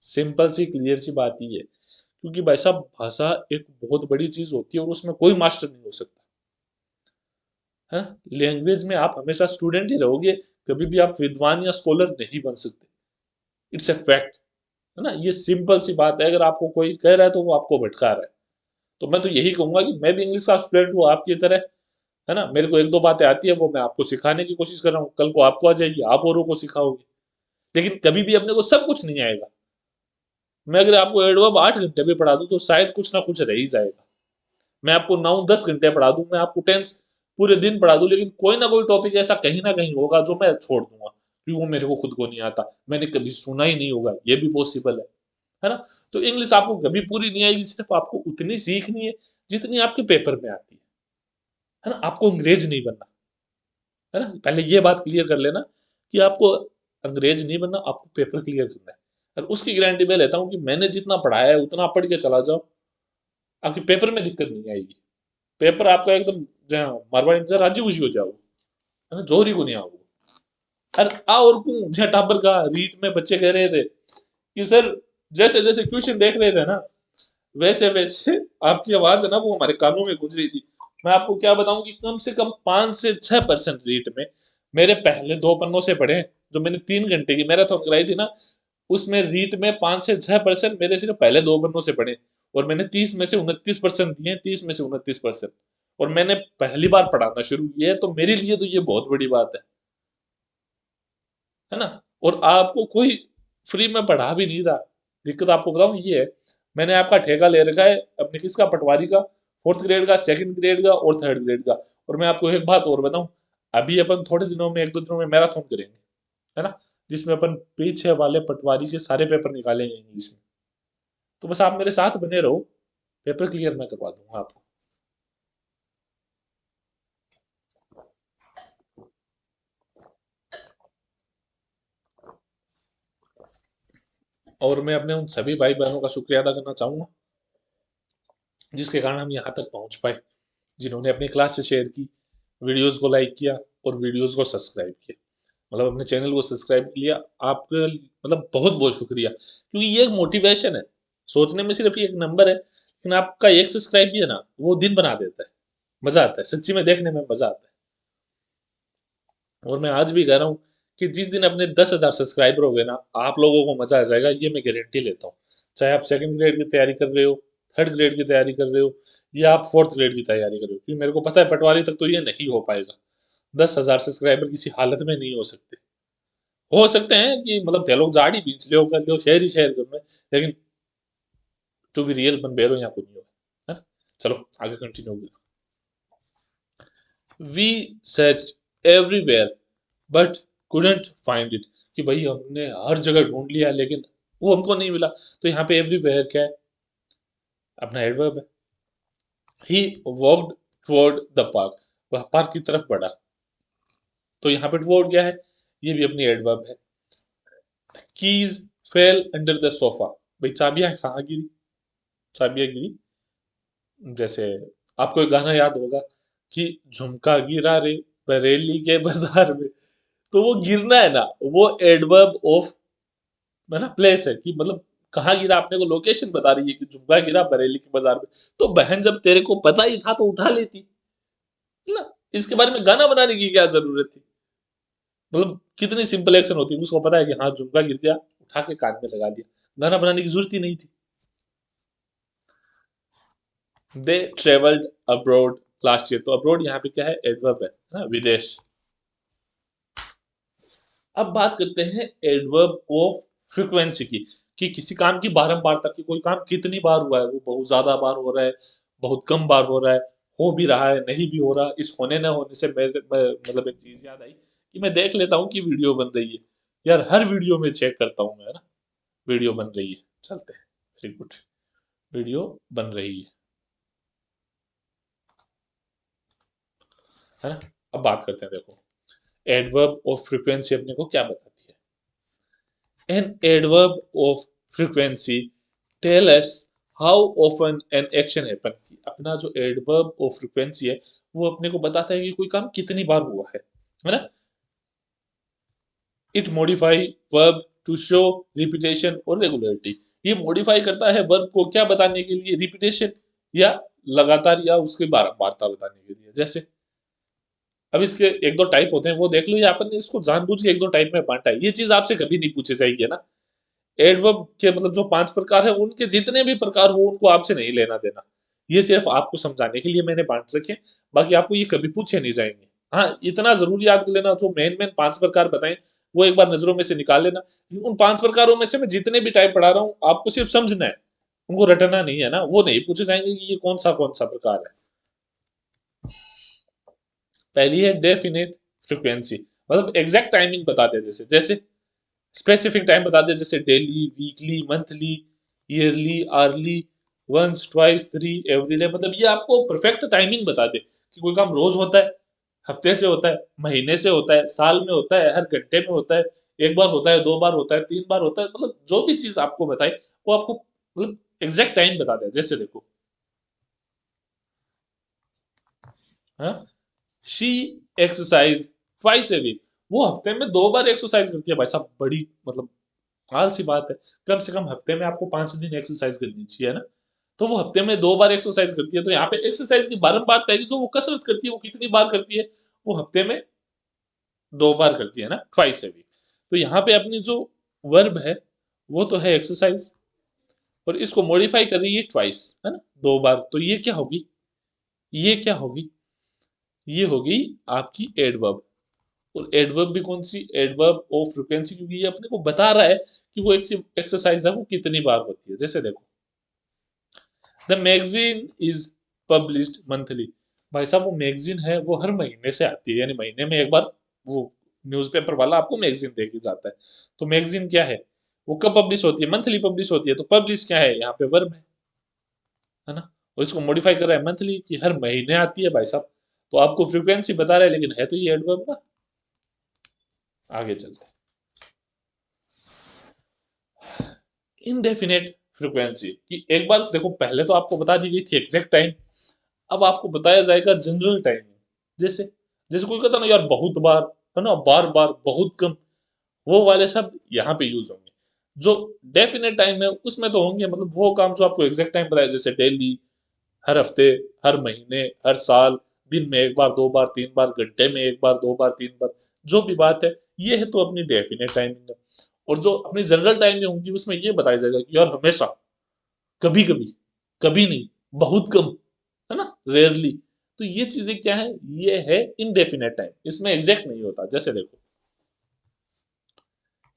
सिंपल सी क्लियर सी बात ही है, क्योंकि भाई साहब भाषा एक बहुत बड़ी चीज होती है और उसमें कोई मास्टर नहीं हो सकता है। लैंग्वेज में आप हमेशा स्टूडेंट ही रहोगे, कभी भी आप विद्वान या स्कॉलर नहीं बन सकते। इट्स ए फैक्ट, है ना। ये सिंपल सी बात है, अगर आपको कोई कह रहा है तो वो आपको भटका रहा है। तो मैं तो यही कहूंगा कि मैं भी इंग्लिश का स्टूडेंट हूँ आपकी तरह, है ना। मेरे को एक दो बातें आती है, वो मैं आपको सिखाने की कोशिश कर रहा हूँ, कल को आपको आ जाएगी, आप औरों को सिखाओगे। लेकिन कभी भी अपने को सब कुछ नहीं आएगा। मैं अगर आपको एडवर्ब 8 घंटे भी पढ़ा दूं तो शायद कुछ ना कुछ रह ही जाएगा। मैं आपको 9-10 घंटे पढ़ा दूं, मैं आपको टेंस पूरे दिन पढ़ा दूं, लेकिन कोई ना कोई टॉपिक ऐसा कहीं ना कहीं होगा जो मैं छोड़ दूंगा, क्योंकि वो मेरे को खुद को नहीं आता, मैंने कभी सुना ही नहीं होगा, ये भी पॉसिबल है ना। तो इंग्लिश आपको कभी पूरी नहीं आएगी, सिर्फ आपको उतनी सीखनी है जितनी आपके पेपर में आती है ना। आपको अंग्रेज नहीं बनना, है ना। पहले ये बात क्लियर कर लेना कि आपको अंग्रेज नहीं बनना, आपको पेपर क्लियर करना है। और उसकी गारंटी मैं लेता हूँ कि मैंने जितना पढ़ाया है उतना पढ़ के चला जाओ, आपके पेपर में दिक्कत नहीं आएगी। पेपर आपका एकदम जहाँ मारवाड़ी में राजी खुशी हो जाओ, है ना, जोहरी को नहीं आओ। अरे आ और कूं जहाँ टाबर का रीट में बच्चे कह रहे थे कि सर जैसे जैसे क्वेश्चन देख रहे थे ना, वैसे वैसे आपकी आवाज है ना वो हमारे कानों में गूंज रही थी। मैं आपको क्या बताऊं कि कम से कम 5 से 6% रीट में मेरे पहले 2 पन्नों से पढ़े। जो मैंने 3 घंटे की मैराथन कराई थी ना, उसमें रीट में 5 से 6% मेरे सिर्फ पहले 2 पन्नों से पढ़े। और मैंने 30 में से 29% दिए, 30 में से 29%। और मैंने पहली बार पढ़ाना शुरू किया है, तो मेरे लिए तो ये बहुत बड़ी बात है ना। और आपको कोई फ्री में पढ़ा भी नहीं रहा। दिक्कत आपको बताऊं ये है, मैंने आपका ठेका ले रखा है अपने किसका, पटवारी का, 4th ग्रेड का, 2nd ग्रेड का और 3rd ग्रेड का। और मैं आपको एक बात और बताऊं, अभी अपन थोड़े दिनों में 1-2 दिनों में मैराथन करेंगे, है ना, जिसमें अपन पीछे वाले पटवारी के सारे पेपर निकालेंगे इंग्लिश में। तो बस आप मेरे साथ बने रहो, पेपर क्लियर मैं करवा दूंगा आपको। और मैं अपने उन सभी भाई बहनों का शुक्रिया अदा करना चाहूंगा जिसके कारण हम यहाँ तक पहुंच पाए, जिन्होंने अपनी क्लास से शेयर की, वीडियोस को लाइक किया और वीडियोस को सब्सक्राइब किया, मतलब अपने चैनल को सब्सक्राइब किया। आपका मतलब बहुत बहुत शुक्रिया, क्योंकि ये एक मोटिवेशन है। सोचने में सिर्फ ये एक नंबर है, लेकिन आपका एक सब्सक्राइब भी है ना, वो दिन बना देता है। मजा आता है सच्ची में, देखने में मजा आता है। और मैं आज भी कह रहा हूँ कि जिस दिन अपने 10,000 सब्सक्राइबर हो गए ना, आप लोगों को मजा आ जाएगा, ये मैं गारंटी लेता हूँ। चाहे आप 2nd ग्रेड की तैयारी कर रहे हो, 3rd ग्रेड की तैयारी कर रहे हो, या आप 4th ग्रेड की तैयारी कर रहे हो, क्योंकि मेरे को पता है पटवारी तक तो ये नहीं हो पाएगा। 10,000 सब्सक्राइबर किसी हालत में नहीं हो सकते हैं कि मतलब थे लोग जाड़ी बीच ले कर लो, शहर ही शहर कर में, लेकिन टू बी रियल बन बेरो यहाँ को नहीं होगा, है। चलो आगे कंटिन्यू होगा। We search everywhere but couldn't find it, कि भाई हमने हर जगह ढूंढ लिया लेकिन वो हमको नहीं मिला। तो यहाँ पे एवरीवेयर क्या है, अपना एडवर्ब है। He walked toward the park, वह पार्क की तरफ बढ़ा। तो यहाँ पे टुवर्ड क्या है, ये भी अपनी एडवर्ब है। Keys fail under the sofa, भाई चाबियां कहाँ गिरी, चाबियां गिरी। जैसे आपको एक गाना याद होगा कि झुमका गिरा रे बरेली के बाजार में। तो वो गिरना है ना, वो एडवर्ब ऑफ है ना प्लेस है, कि मतलब कहाँ गिरा, आपने को लोकेशन बता रही है कि झुमका गिरा बरेली के बाजार में। तो बहन जब तेरे को पता ही था तो उठा लेती, है ना। इसके बारे में गाना बनाने की क्या जरूरत थी। मतलब कितनी सिंपल एक्शन होती है, उसको पता है कि हाँ झुमका गिर गया, उठा के कान में लगा दिया, गाना बनाने की जरूरत ही नहीं थी। दे ट्रेवल्ड अब्रॉड लास्ट ईयर, तो अब्रॉड यहाँ पे क्या है, एडवर्ब है ना, विदेश। अब बात करते हैं एडवर्ब ऑफ फ्रीक्वेंसी की, कि किसी काम की बारंबारता, की कोई काम कितनी बार हुआ है, वो बहुत ज्यादा बार हो रहा है, बहुत कम बार हो रहा है, हो भी रहा है, नहीं भी हो रहा। इस होने न होने से मतलब एक चीज याद आई कि मैं देख लेता हूँ कि वीडियो बन रही है। यार हर वीडियो में चेक करता हूँ मैं, है ना, वीडियो बन रही है, चलते हैं, वेरी गुड, वीडियो बन रही है। है ना। अब बात करते हैं, देखो एडवर्ब ऑफ फ्रीक्वेंसी अपने को क्या बताती है। An adverb of frequency tell us how often an action happen. अपना जो एडवर्ब ऑफ फ्रीक्वेंसी है वो अपने को बताता है कि कोई काम कितनी बार हुआ है ना। It modify verb to show repetition और रेगुलरिटी। ये मॉडिफाई करता है वर्ब को क्या बताने के लिए, रिपीटेशन या लगातार या उसके बारंबारता बताने के लिए। जैसे अब इसके एक दो टाइप होते हैं वो देख लो, या अपन ने इसको जानबूझ के एक दो टाइप में बांटा है। ये चीज आपसे कभी नहीं पूछी जाएगी, है ना। एडवर्ब के मतलब जो 5 प्रकार है उनके जितने भी प्रकार हो उनको आपसे नहीं लेना देना। ये सिर्फ आपको समझाने के लिए मैंने बांट रखे हैं, बाकी आपको ये कभी पूछे नहीं जाएंगे। हाँ, इतना जरूर याद कर लेना, जो मेन मेन 5 प्रकार बताएं वो एक बार नजरों में से निकाल लेना। उन 5 प्रकारों में से मैं जितने भी टाइप पढ़ा रहा हूँ आपको सिर्फ समझना है, उनको रटना नहीं है ना। वो नहीं पूछे जाएंगे कि ये कौन सा प्रकार है। पहली है डेफिनेट फ्रिक्वेंसी, मतलब एग्जैक्ट टाइमिंग बताते हैं। जैसे जैसे स्पेसिफिक टाइम बताते हैं, जैसे daily, weekly, monthly, yearly, early, once, twice, three, everyday. मतलब ये आपको परफेक्ट टाइमिंग बता दे कि कोई काम रोज होता है, हफ्ते से होता है, महीने से होता है, साल में होता है, हर घंटे में होता है, एक बार होता है, 2 बार होता है, 3 बार होता है। मतलब जो भी चीज आपको बताए वो आपको मतलब एग्जैक्ट टाइम बता दे। जैसे देखो, हाँ, she exercise twice a week. वो हफ्ते में 2 बार एक्सरसाइज करती है भाई साहब। बड़ी मतलब आलसी बात है। कम से कम हफ्ते में आपको 5 दिन एक्सरसाइज करनी चाहिए, है ना। तो वो हफ्ते में 2 बार एक्सरसाइज करती है, तो यहाँ पे एक्सरसाइज की बारंबारता है कि जो वो कसरत करती है वो कितनी बार करती है, वो हफ्ते में 2 बार करती है ना, ट्वाइस ए वीक। तो यहाँ पे अपनी जो वर्ब है वो तो है एक्सरसाइज, और इसको मॉडिफाई कर रही है ट्वाइस, है ना, 2 बार। तो ये क्या होगी, ये क्या होगी, ये होगी आपकी एडवर्ब। और एडवर्ब भी कौन सी, एडवर्ब ऑफ फ्रिक्वेंसी, क्योंकि ये अपने को बता रहा है कि वो एक्सरसाइज है वो कितनी बार होती है। जैसे देखो, the magazine is published monthly. भाई साहब वो मैगजीन है वो हर महीने से आती है, यानी महीने में एक बार वो न्यूज़पेपर वाला आपको मैगजीन दे के जाता है। तो मैगजीन क्या है, वो कब पब्लिश होती है, मंथली पब्लिश होती है। तो पब्लिश क्या है, यहाँ पे वर्ब है ना। और इसको मॉडिफाई कर रहा है मंथली कि हर महीने आती है भाई साहब। तो आपको फ्रीक्वेंसी बता रहा है, लेकिन है तो ये एडवर्ब ना। आगे चलते हैं, इनडेफिनेट फ्रीक्वेंसी की एक बार देखो, पहले तो आपको बता दी गई थी एग्जैक्ट टाइम, अब आपको बताया जाएगा जनरल टाइमिंग। जैसे जैसे कोई कहता ना यार बहुत बार, है ना, बार बार, बहुत कम, वो वाले शब्द यहाँ पे यूज होंगे। जो डेफिनेट टाइम है उसमें तो होंगे मतलब वो काम जो आपको एग्जैक्ट टाइम बताया, जैसे डेली, हर हफ्ते, हर महीने, हर साल, दिन में एक बार, 2 बार, 3 बार, घंटे में एक बार, 2 बार, 3 बार, जो भी बात है ये है तो अपनी डेफिनेट टाइमिंग है। और जो अपनी जनरल टाइमिंग होंगी उसमें ये बताया जाएगा कि यार हमेशा, कभी कभी, कभी नहीं, बहुत कम, है ना, रेयरली। तो ये चीजें क्या है, ये है इनडेफिनेट टाइम, इसमें एग्जैक्ट नहीं होता। जैसे देखो,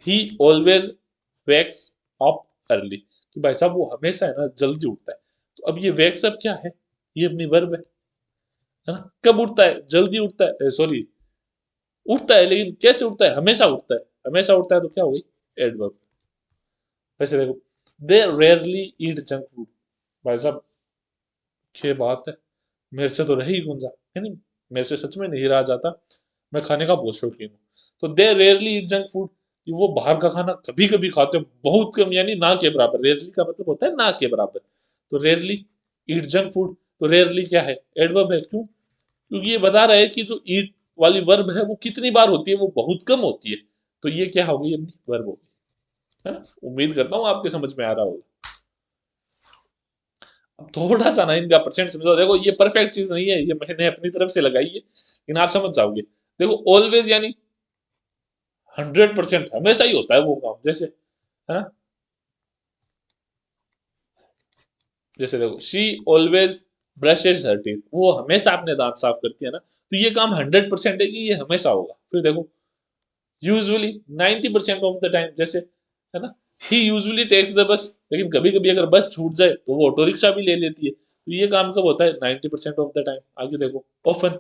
ही ऑलवेज वेक्स अप अर्ली, कि भाई साहब वो हमेशा है ना जल्दी उठता है। तो अब ये वेक्स अप क्या है, ये अपनी वर्ब है ना। कब उठता है, जल्दी उठता है, सॉरी, उठता है, लेकिन कैसे उठता है, हमेशा उठता है। हमेशा उठता है तो क्या हो गई, एडवर्ब। वैसे देखो, दे रेयरली ईट जंक फूड। भाई साहब ये बात है, मेरे से तो रह ही कौन जा, है नहीं, मेरे से सच में नहीं रहा जाता, मैं खाने का बहुत शौकीन हूँ। तो दे रेयरली ईट जंक फूड, कि वो बाहर का खाना कभी कभी खाते हैं, बहुत कम, यानी ना के बराबर। रेयरली का मतलब होता है ना के बराबर। तो रेयरली ईट जंक फूड, तो रेयरली क्या है, एडवर्ब है। क्यों, क्योंकि ये बता रहा है कि जो ईट वाली वर्ब है वो कितनी बार होती है, वो बहुत कम होती है। तो ये क्या होगी, अपनी वर्ब होगी, है ना। उम्मीद करता हूँ आपके समझ में आ रहा होगा। अब थोड़ा सा ना इनका परसेंट समझो, देखो ये परफेक्ट चीज नहीं है, ये मैंने अपनी तरफ से लगाई है, लेकिन आप समझ जाओगे। देखो ऑलवेज यानी 100%, हमेशा ही होता है वो काम। जैसे, है ना, जैसे देखो, she always brushes her teeth, वो हमेशा अपने दांत साफ करती है ना। तो ये काम 100% है कि ये हमेशा होगा। फिर देखो, यूजुअली 90% ऑफ द टाइम, जैसे, है ना, ही यूजुअली टेक्स द बस, लेकिन कभी कभी अगर बस छूट जाए तो वो ऑटो रिक्शा भी ले लेती है। तो ये काम कब होता है, 90% ऑफ द टाइम। आगे देखो, ऑफन।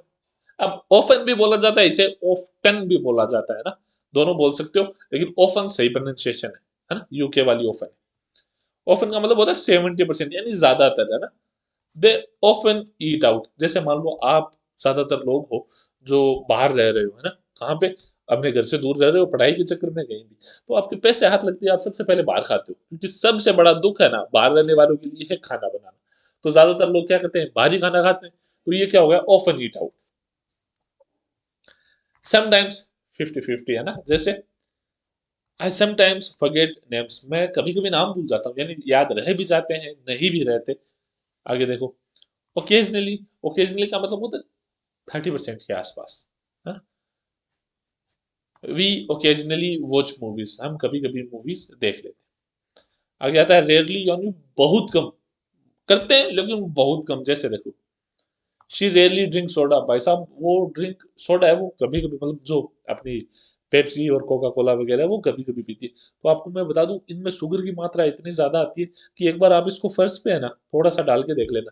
अब ऑफन भी बोला जाता है, इसे ऑफ्टन भी बोला जाता है ना, दोनों बोल सकते हो, लेकिन ऑफन सही प्रोनाउंसिएशन है ना, यूके वाली ऑफन। ऑफन का मतलब होता है 70%, यानी ज्यादातर, है ना। दे ऑफन ईट आउट, जैसे मान लो आप ज्यादातर लोग हो जो बाहर रह रहे हो, है ना? कहाँ पे? अपने घर से दूर रह रहे हो, पढ़ाई के चक्कर में कहीं भी। तो आपके पैसे हाथ लगते हैं, आप सबसे पहले बाहर खाते हो, क्योंकि सबसे बड़ा दुःख है ना, बाहर रहने वालों के लिए है खाना बनाना। तो ज़्यादातर लोग क्या करते हैं? बाहर ही खाना खाते हैं। तो ये क्या हो गया? ऑफन ईट आउट। समटाइम्स 50-50 है ना? जैसे आई समटाइम्स फॉरगेट नेम्स, मैं कभी-कभी नाम भूल जाता हूँ, यानी याद रह भी जाते हैं, नहीं भी रहते। आगे देखो, ओकेजनली, ओकेजनली का मतलब होता है 30% के आसपास, है ना? वी ओकेजनली वॉच मूवीज, हम कभी-कभी मूवीज देख लेते हैं। आगे आता है रेयरली, यानी बहुत कम करते हैं, लेकिन बहुत कम। जैसे देखो, शी रेयरली ड्रिंक सोडा, भाई साहब वो ड्रिंक सोडा है वो कभी कभी, मतलब जो अपनी पेप्सी और कोका कोला वगैरह वो कभी कभी पीती है। तो आपको मैं बता दूं, इनमें शुगर की मात्रा इतनी ज्यादा आती है कि एक बार आप इसको फर्श पे है ना थोड़ा सा डाल के देख लेना,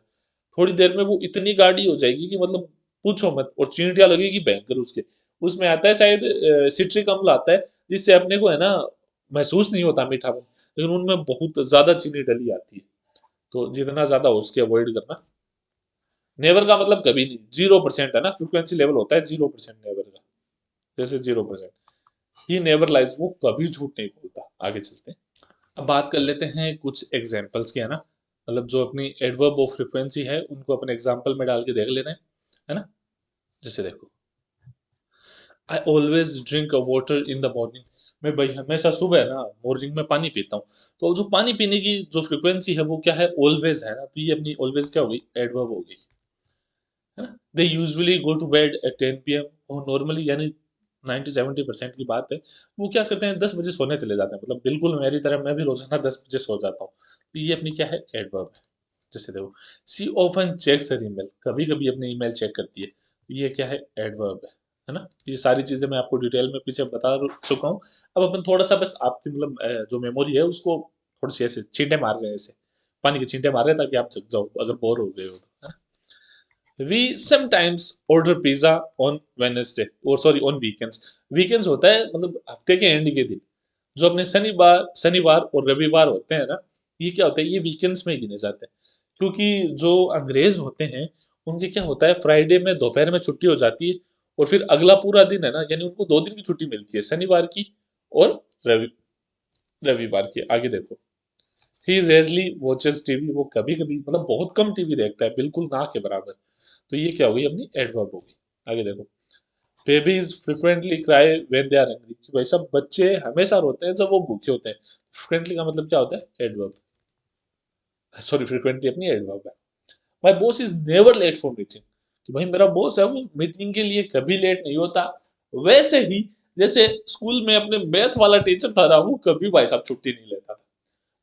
थोड़ी देर में वो इतनी गाढ़ी हो जाएगी कि मतलब पूछो मत, और चींटियां लगेगी भयंकर उसके। उसमें आता है शायद सिट्रिक अम्ल आता है, जिससे अपने को है ना महसूस नहीं होता मीठापन, लेकिन उनमें बहुत ज्यादा चीनी डली आती है। तो जितना ज्यादा हो उसके अवॉइड करना। नेवर का मतलब कभी नहीं, 0% है ना, फ्रीक्वेंसी लेवल होता है 0% नेवर का। जैसे 0%, ही नेवर लाइज, वो कभी झूठ नहीं बोलता। आगे चलते हैं, अब बात कर लेते हैं कुछ एग्जाम्पल्स की, है ना? मतलब जो अपनी एडवर्ब ऑफ फ्रीक्वेंसी है उनको अपने एग्जाम्पल में डाल के देख लेना है ना? जैसे देखो, I always drink a water in the morning, मैं भाई हमेशा सुबह ना मॉर्निंग में पानी पीता हूँ। तो जो पानी पीने की जो फ्रीक्वेंसी है वो क्या है? ऑलवेज है ना, तो ये अपनी ऑलवेज क्या होगी? एडवर्ब होगी, है ना? They usually go to bed at 10 PM, और नॉर्मली, यानी 90-70% की बात है, वो क्या करते हैं? 10 बजे सोने चले जाते हैं, मतलब बिल्कुल मेरी तरह मैं भी रोजाना 10 बजे सो जाता हूँ। तो ये अपनी क्या है? एडवर्ब है। जैसे देखो, सी ऑफन चेक्स हर ईमेल, कभी कभी अपने ईमेल चेक करती है, तो ये क्या है? एडवर्ब है ना? ये सारी चीजें मैं आपको डिटेल में पीछे बता चुका हूँ। अब अपन थोड़ा सा बस आपकी मतलब जो मेमोरी है उसको थोड़ी सी ऐसे छींटे मार रहे हैं, ऐसे पानी के छींटे मार रहे हैं, ताकि आप जग जाओ अगर बोर हो गए हो तो, है ना? We sometimes order pizza on Wednesday, or sorry, on weekends. Weekends होता है मतलब हफ्ते के एंड के दिन, जो अपने शनिवार शनिवार और रविवार होते हैं ना, ये क्या होता है? ये वीकेंड्स में गिने जाते हैं, क्योंकि जो अंग्रेज होते हैं उनके क्या होता है? फ्राइडे में दोपहर में छुट्टी हो जाती है, और फिर अगला पूरा दिन है ना, यानी उनको 2 दिन की छुट्टी मिलती है, शनिवार की और रविवार की। आगे देखो, ही रेयरली वॉचेस टीवी, वो कभी कभी मतलब बहुत कम टीवी देखता है, बिल्कुल ना के बराबर। तो ये क्या होगी? अपनी एडवर्ब होगी। आगे देखो, babies frequently cry when they are hungry, कि भाई सब बच्चे हमेशा रोते हैं जब वो भूखे होते हैं। फ्रिक्वेंटली का मतलब क्या होता है? एडवर्ब। सॉरी, फ्रिक्वेंटली अपनी एडवर्ब है। My boss is never late for meeting, कि भाई मेरा बॉस है वो मीटिंग के लिए कभी लेट नहीं होता। वैसे ही जैसे स्कूल में अपने मैथ वाला टीचर था ना, वो कभी भाई साहब छुट्टी नहीं लेता था।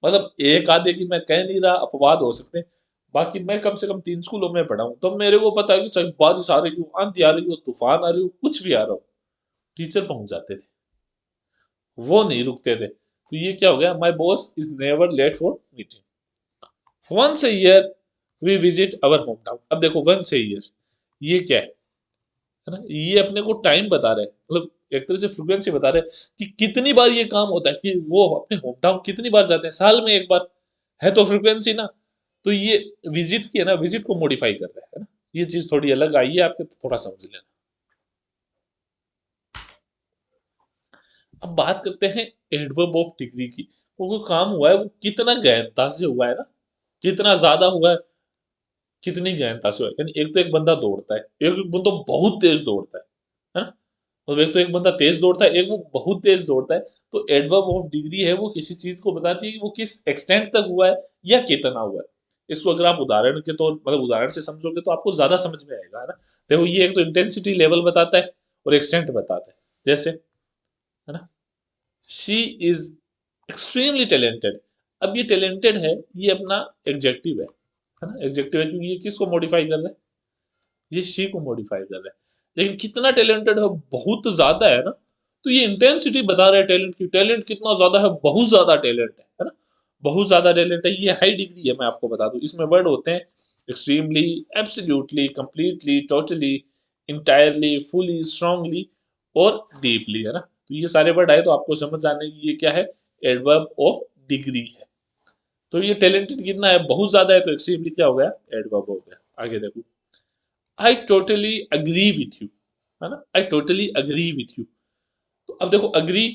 मतलब एक आधे की मैं कह नहीं रहा, अपवाद हो सकते हैं, बाकी मैं कम से कम 3 स्कूलों में पढ़ा हूँ, तो मेरे को पता है कि चाहे बारिश आ रही हो, आंधी आ रही हो, तूफान आ रही हो, कुछ भी आ रहा हो, टीचर पहुंच जाते थे, वो नहीं रुकते थे। तो ये क्या हो गया? My boss is never late for meeting. Once a year we visit our home town, अब देखो वंस ए ईयर, ये क्या है ना? ये अपने को टाइम बता रहे हैं, मतलब एक तरह से फ्रीक्वेंसी बता रहे हैं कि कितनी बार ये काम होता है, कि वो अपने होम टाउन कितनी बार जाते हैं, साल में एक बार, है तो फ्रीक्वेंसी ना। तो ये विजिट की है ना, विजिट को मॉडिफाई कर रहा है ना? ये चीज थोड़ी अलग आई है आपके, तो थोड़ा समझ लेना। अब बात करते हैं एडवर्ब ऑफ डिग्री की। वो जो काम हुआ है वो कितना गहनता से हुआ है ना, कितना ज्यादा हुआ है, कितनी गहनता से हुआ है। यानी एक तो एक बंदा दौड़ता है, एक बंदा बहुत तेज दौड़ता है ना? और एक तो एक बंदा तेज दौड़ता है, एक वो बहुत तेज दौड़ता है। तो एडवर्ब ऑफ डिग्री है, वो किसी चीज को बताती है कि वो किस एक्सटेंट तक हुआ है या कितना हुआ है। इसको अगर आप उदाहरण के तौर मतलब उदाहरण से समझोगे तो आपको ज्यादा समझ में आएगा, है ना? देखो, ये एक तो इंटेंसिटी लेवल बताता है और एक्सटेंट बताता है। जैसे, है ना, शी इज एक्सट्रीमली टैलेंटेड। अब ये टैलेंटेड है, ये अपना एग्जेक्टिव है ना? एग्जेक्टिव है क्योंकि ये किसको मॉडिफाई कर रहा है? ये शी को मॉडिफाई कर रहा है। लेकिन कितना टैलेंटेड है? बहुत ज्यादा है ना? तो ये इंटेंसिटी बता रहा है टैलेंट की, टैलेंट कितना ज्यादा है, बहुत ज्यादा टैलेंट है ना? बहुत ज्यादा टैलेंट है, ये हाई डिग्री है। मैं आपको बता दूं, इसमें वर्ड होते हैं extremely, absolutely, completely, totally, entirely, fully, strongly और डीपली, है ना? तो ये सारे वर्ड आए तो आपको समझ आने की ये क्या है? एडवर्ब ऑफ डिग्री है। तो ये टैलेंटेड कितना है? बहुत ज्यादा है, तो एक्सट्रीमली क्या हो गया? एडवर्ब हो गया। आगे देखो, I totally agree with you, है ना, I totally agree with you. तो अब देखो अग्री,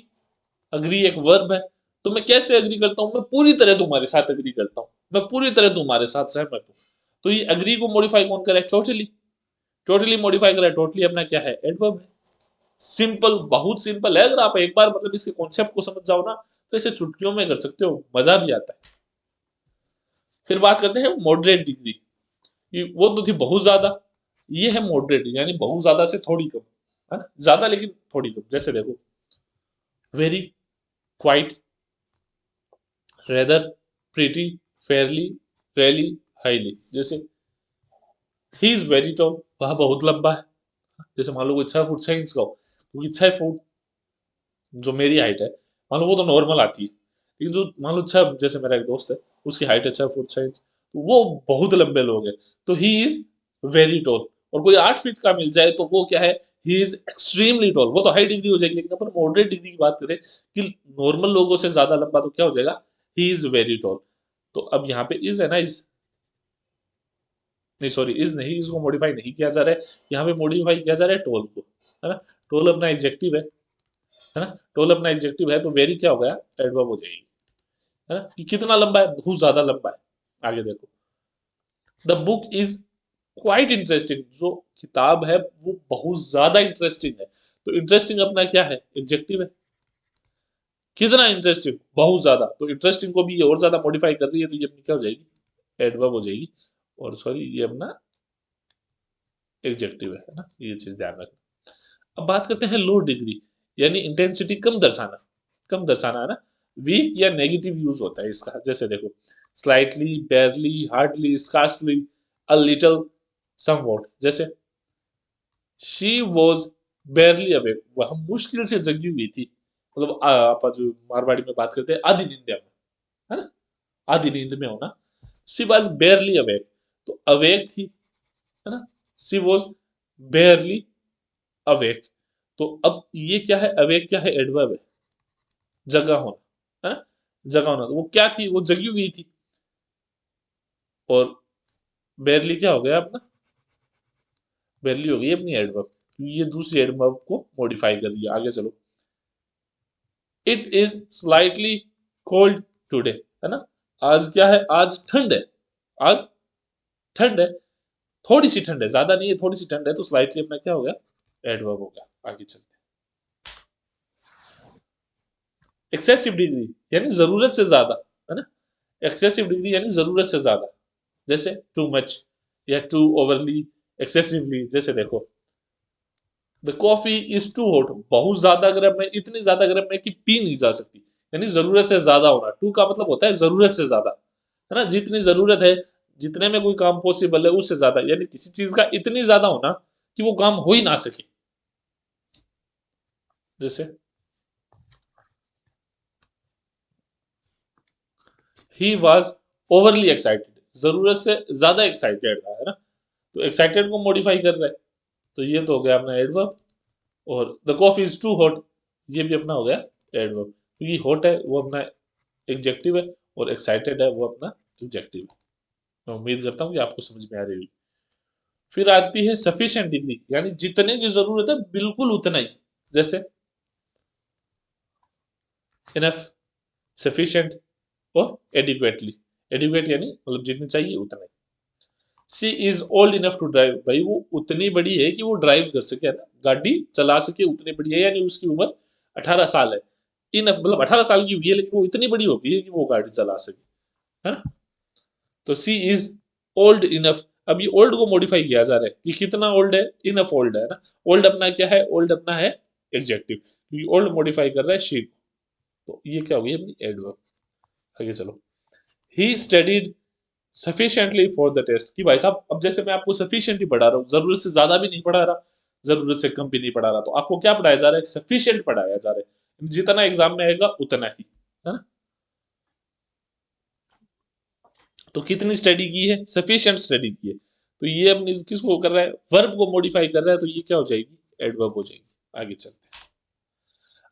अग्री एक वर्ब है, तो मैं कैसे अग्री करता हूँ, मैं पूरी तरह तुम्हारे साथ अग्री करता हूँ, मैं पूरी तरह तुम्हारे साथ सहमत हूँ। तो ये अग्री को मॉडिफाई कौन करे, टोटली, टोटली मॉडिफाई करे, टोटली अपना क्या है, एडवर्ब है। सिंपल, बहुत सिंपल है, अगर आप एक बार मतलब इसके कॉन्सेप्ट को समझ जाओ ना, तो इसे चुटकियों में कर सकते हो, मजा भी आता है। फिर बात करते हैं मॉडरेट डिग्री, वो तो थी बहुत ज्यादा, ये है मॉडरेट यानी बहुत ज्यादा से थोड़ी कम, है ना, ज्यादा लेकिन थोड़ी कम। जैसे देखो very, quite, rather, pretty, fairly, really, highly. जैसे ही इज वेरी टॉल, वह बहुत लंबा है। जैसे मान लो कोई 6 फुट 6 इंच का हो, क्योंकि 6 फुट जो मेरी हाइट है, मान लो वो तो नॉर्मल आती है, लेकिन जो मान लो 6, जैसे मेरा एक दोस्त है, उसकी हाइट है 6 फुट 6 इंच, तो वो बहुत लंबे लोग हैं, तो ही इज वेरी टॉल। और कोई 8 फीट का मिल जाए तो वो क्या है, ही इज एक्सट्रीमली टॉल, वो तो हाई डिग्री हो जाएगी। लेकिन अपन मॉडरेट डिग्री की बात करें कि नॉर्मल लोगों से ज्यादा लंबा, तो क्या हो जाएगा, ही इज वेरी टॉल। तो अब यहाँ पे इज है ना, इज नहीं, सॉरी, इज नहीं, इसको मॉडिफाई नहीं किया जा रहा है, यहाँ पे मॉडिफाई किया जा रहा है टोल को, है ना। टोल अपना एडजेक्टिव है ना, टोल अपना एडजेक्टिव है, तो वेरी क्या हो गया, एडवर्ब हो जाएगी, है ना, कि कितना लंबा है, बहुत ज्यादा लंबा है। आगे देखो, the book is quite interesting, जो किताब है वो बहुत ज्यादा इंटरेस्टिंग है। तो इंटरेस्टिंग अपना क्या है, एडजेक्टिव है। कितना इंटरेस्टिंग, बहुत ज्यादा, तो इंटरेस्टिंग को भी ये और ज्यादा मॉडिफाई कर रही है, तो ये अपनी क्या हो जाएगी, एडवर्ब हो जाएगी। और सॉरी, ये अपना एडजेक्टिव है ना, ये चीज ध्यान रखना। अब बात करते हैं लो डिग्री, यानी इंटेंसिटी कम दर्शाना, कम दर्शाना, है ना। वीक या नेगेटिव यूज होता है इसका। जैसे देखो slightly, बेयरली, hardly, scarcely, a little, somewhat. जैसे शी वॉज बेयरली अवेक, वह मुश्किल से जगी हुई थी, मतलब आप जो मारवाड़ी में बात करते हैं आधी नींद में, है ना, आधी नींद में होना। शी वॉज बेयरली अवेक, तो अवेक थी, है ना, शी वॉज बेयरली अवेक। तो अब ये क्या है, अवेक क्या है, एडवर्ब है, जगा होना, है ना, जगा होना। तो वो क्या थी, वो जगी हुई थी। और बेरली क्या हो गया अपना, बेरली हो गई अपनी एडवर्ब, क्योंकि ये दूसरी एडवर्ब को मॉडिफाई कर दिया। आगे चलो, it is slightly cold today, है ना, आज क्या है, आज ठंड है, आज ठंड है, थोड़ी सी ठंड है, ज्यादा नहीं है, थोड़ी सी ठंड है, तो स्लाइटली अपना क्या हो गया, एडवर्ब हो गया। आगे चलते हैं, एक्सेसिव डिग्री यानी जरूरत से ज्यादा, है ना, एक्सेसिव डिग्री यानी जरूरत से ज्यादा। जैसे टू मच या टू ओवरली, एक्सेसिवली। जैसे देखो the coffee is too hot, बहुत ज्यादा गर्म है, इतनी ज्यादा गर्म है कि पी नहीं जा सकती, यानी जरूरत से ज्यादा होना। टू का मतलब होता है जरूरत से ज्यादा, है ना, जितनी जरूरत है, जितने में कोई काम पॉसिबल है उससे ज्यादा, यानी किसी चीज का इतनी ज्यादा होना कि वो काम हो ही ना सके। जैसे ही वॉज ओवरली एक्साइटेड, जरूरत से ज्यादा एक्साइटेड था, है ना, तो एक्साइटेड को मॉडिफाई कर रहा है, तो ये तो हो गया अपना एडवर्ब। और the coffee is too hot, ये भी अपना हो गया एडवर्ब, क्योंकि हॉट है वो अपना एडजेक्टिव है, और एक्साइटेड है वो अपना एडजेक्टिव है। मैं उम्मीद करता हूँ कि आपको समझ में आ रही होगी। फिर आती है सफिशिएंट डिग्री, यानी जितने की जरूरत है बिल्कुल उतना ही। जैसे इनफ, सफिशिएंट और एडिक्वेटली। एडिक्वेट यानी मतलब जितनी चाहिए उतना ही। She is old enough to drive, भाई वो उतनी बड़ी है कि वो ड्राइव कर सके, है ना, गाड़ी चला सके, उतनी बड़ी है, यानी उसकी उम्र 18 साल है। इनफ मतलब 18 साल की हुई है, लेकिन वो इतनी बड़ी हो गई है कि वो गाड़ी चला सके, है ना। तो सी इज ओल्ड इनफ, अब ये ओल्ड को मॉडिफाई किया जा रहा है कि कितना ओल्ड है, इनफ ओल्ड है ना। ओल्ड अपना क्या है, ओल्ड अपना है एडजेक्टिव, क्योंकि ओल्ड मॉडिफाई कर रहा है शी को, तो ये क्या होगी अपनी एडवर्ब। आगे चलो, he studied sufficiently for the test, कि भाई साहब अब जैसे मैं आपको सफिशिएंटली पढ़ा रहा हूँ, जरूरत से ज्यादा भी नहीं पढ़ा रहा, जरूरत से कम भी नहीं पढ़ा रहा, तो आपको क्या पढ़ाया जा रहा है, सफिशिएंट पढ़ाया जा रहा है, जितना एग्जाम में आएगा उतना ही, है ना। तो कितनी स्टडी की है, सफिशिएंट स्टडी की है, तो ये अपनी किसको कर रहा है, वर्ब को मॉडिफाई कर रहा है, तो ये क्या हो जाएगी, एडवर्ब हो जाएगी। आगे चलते हैं,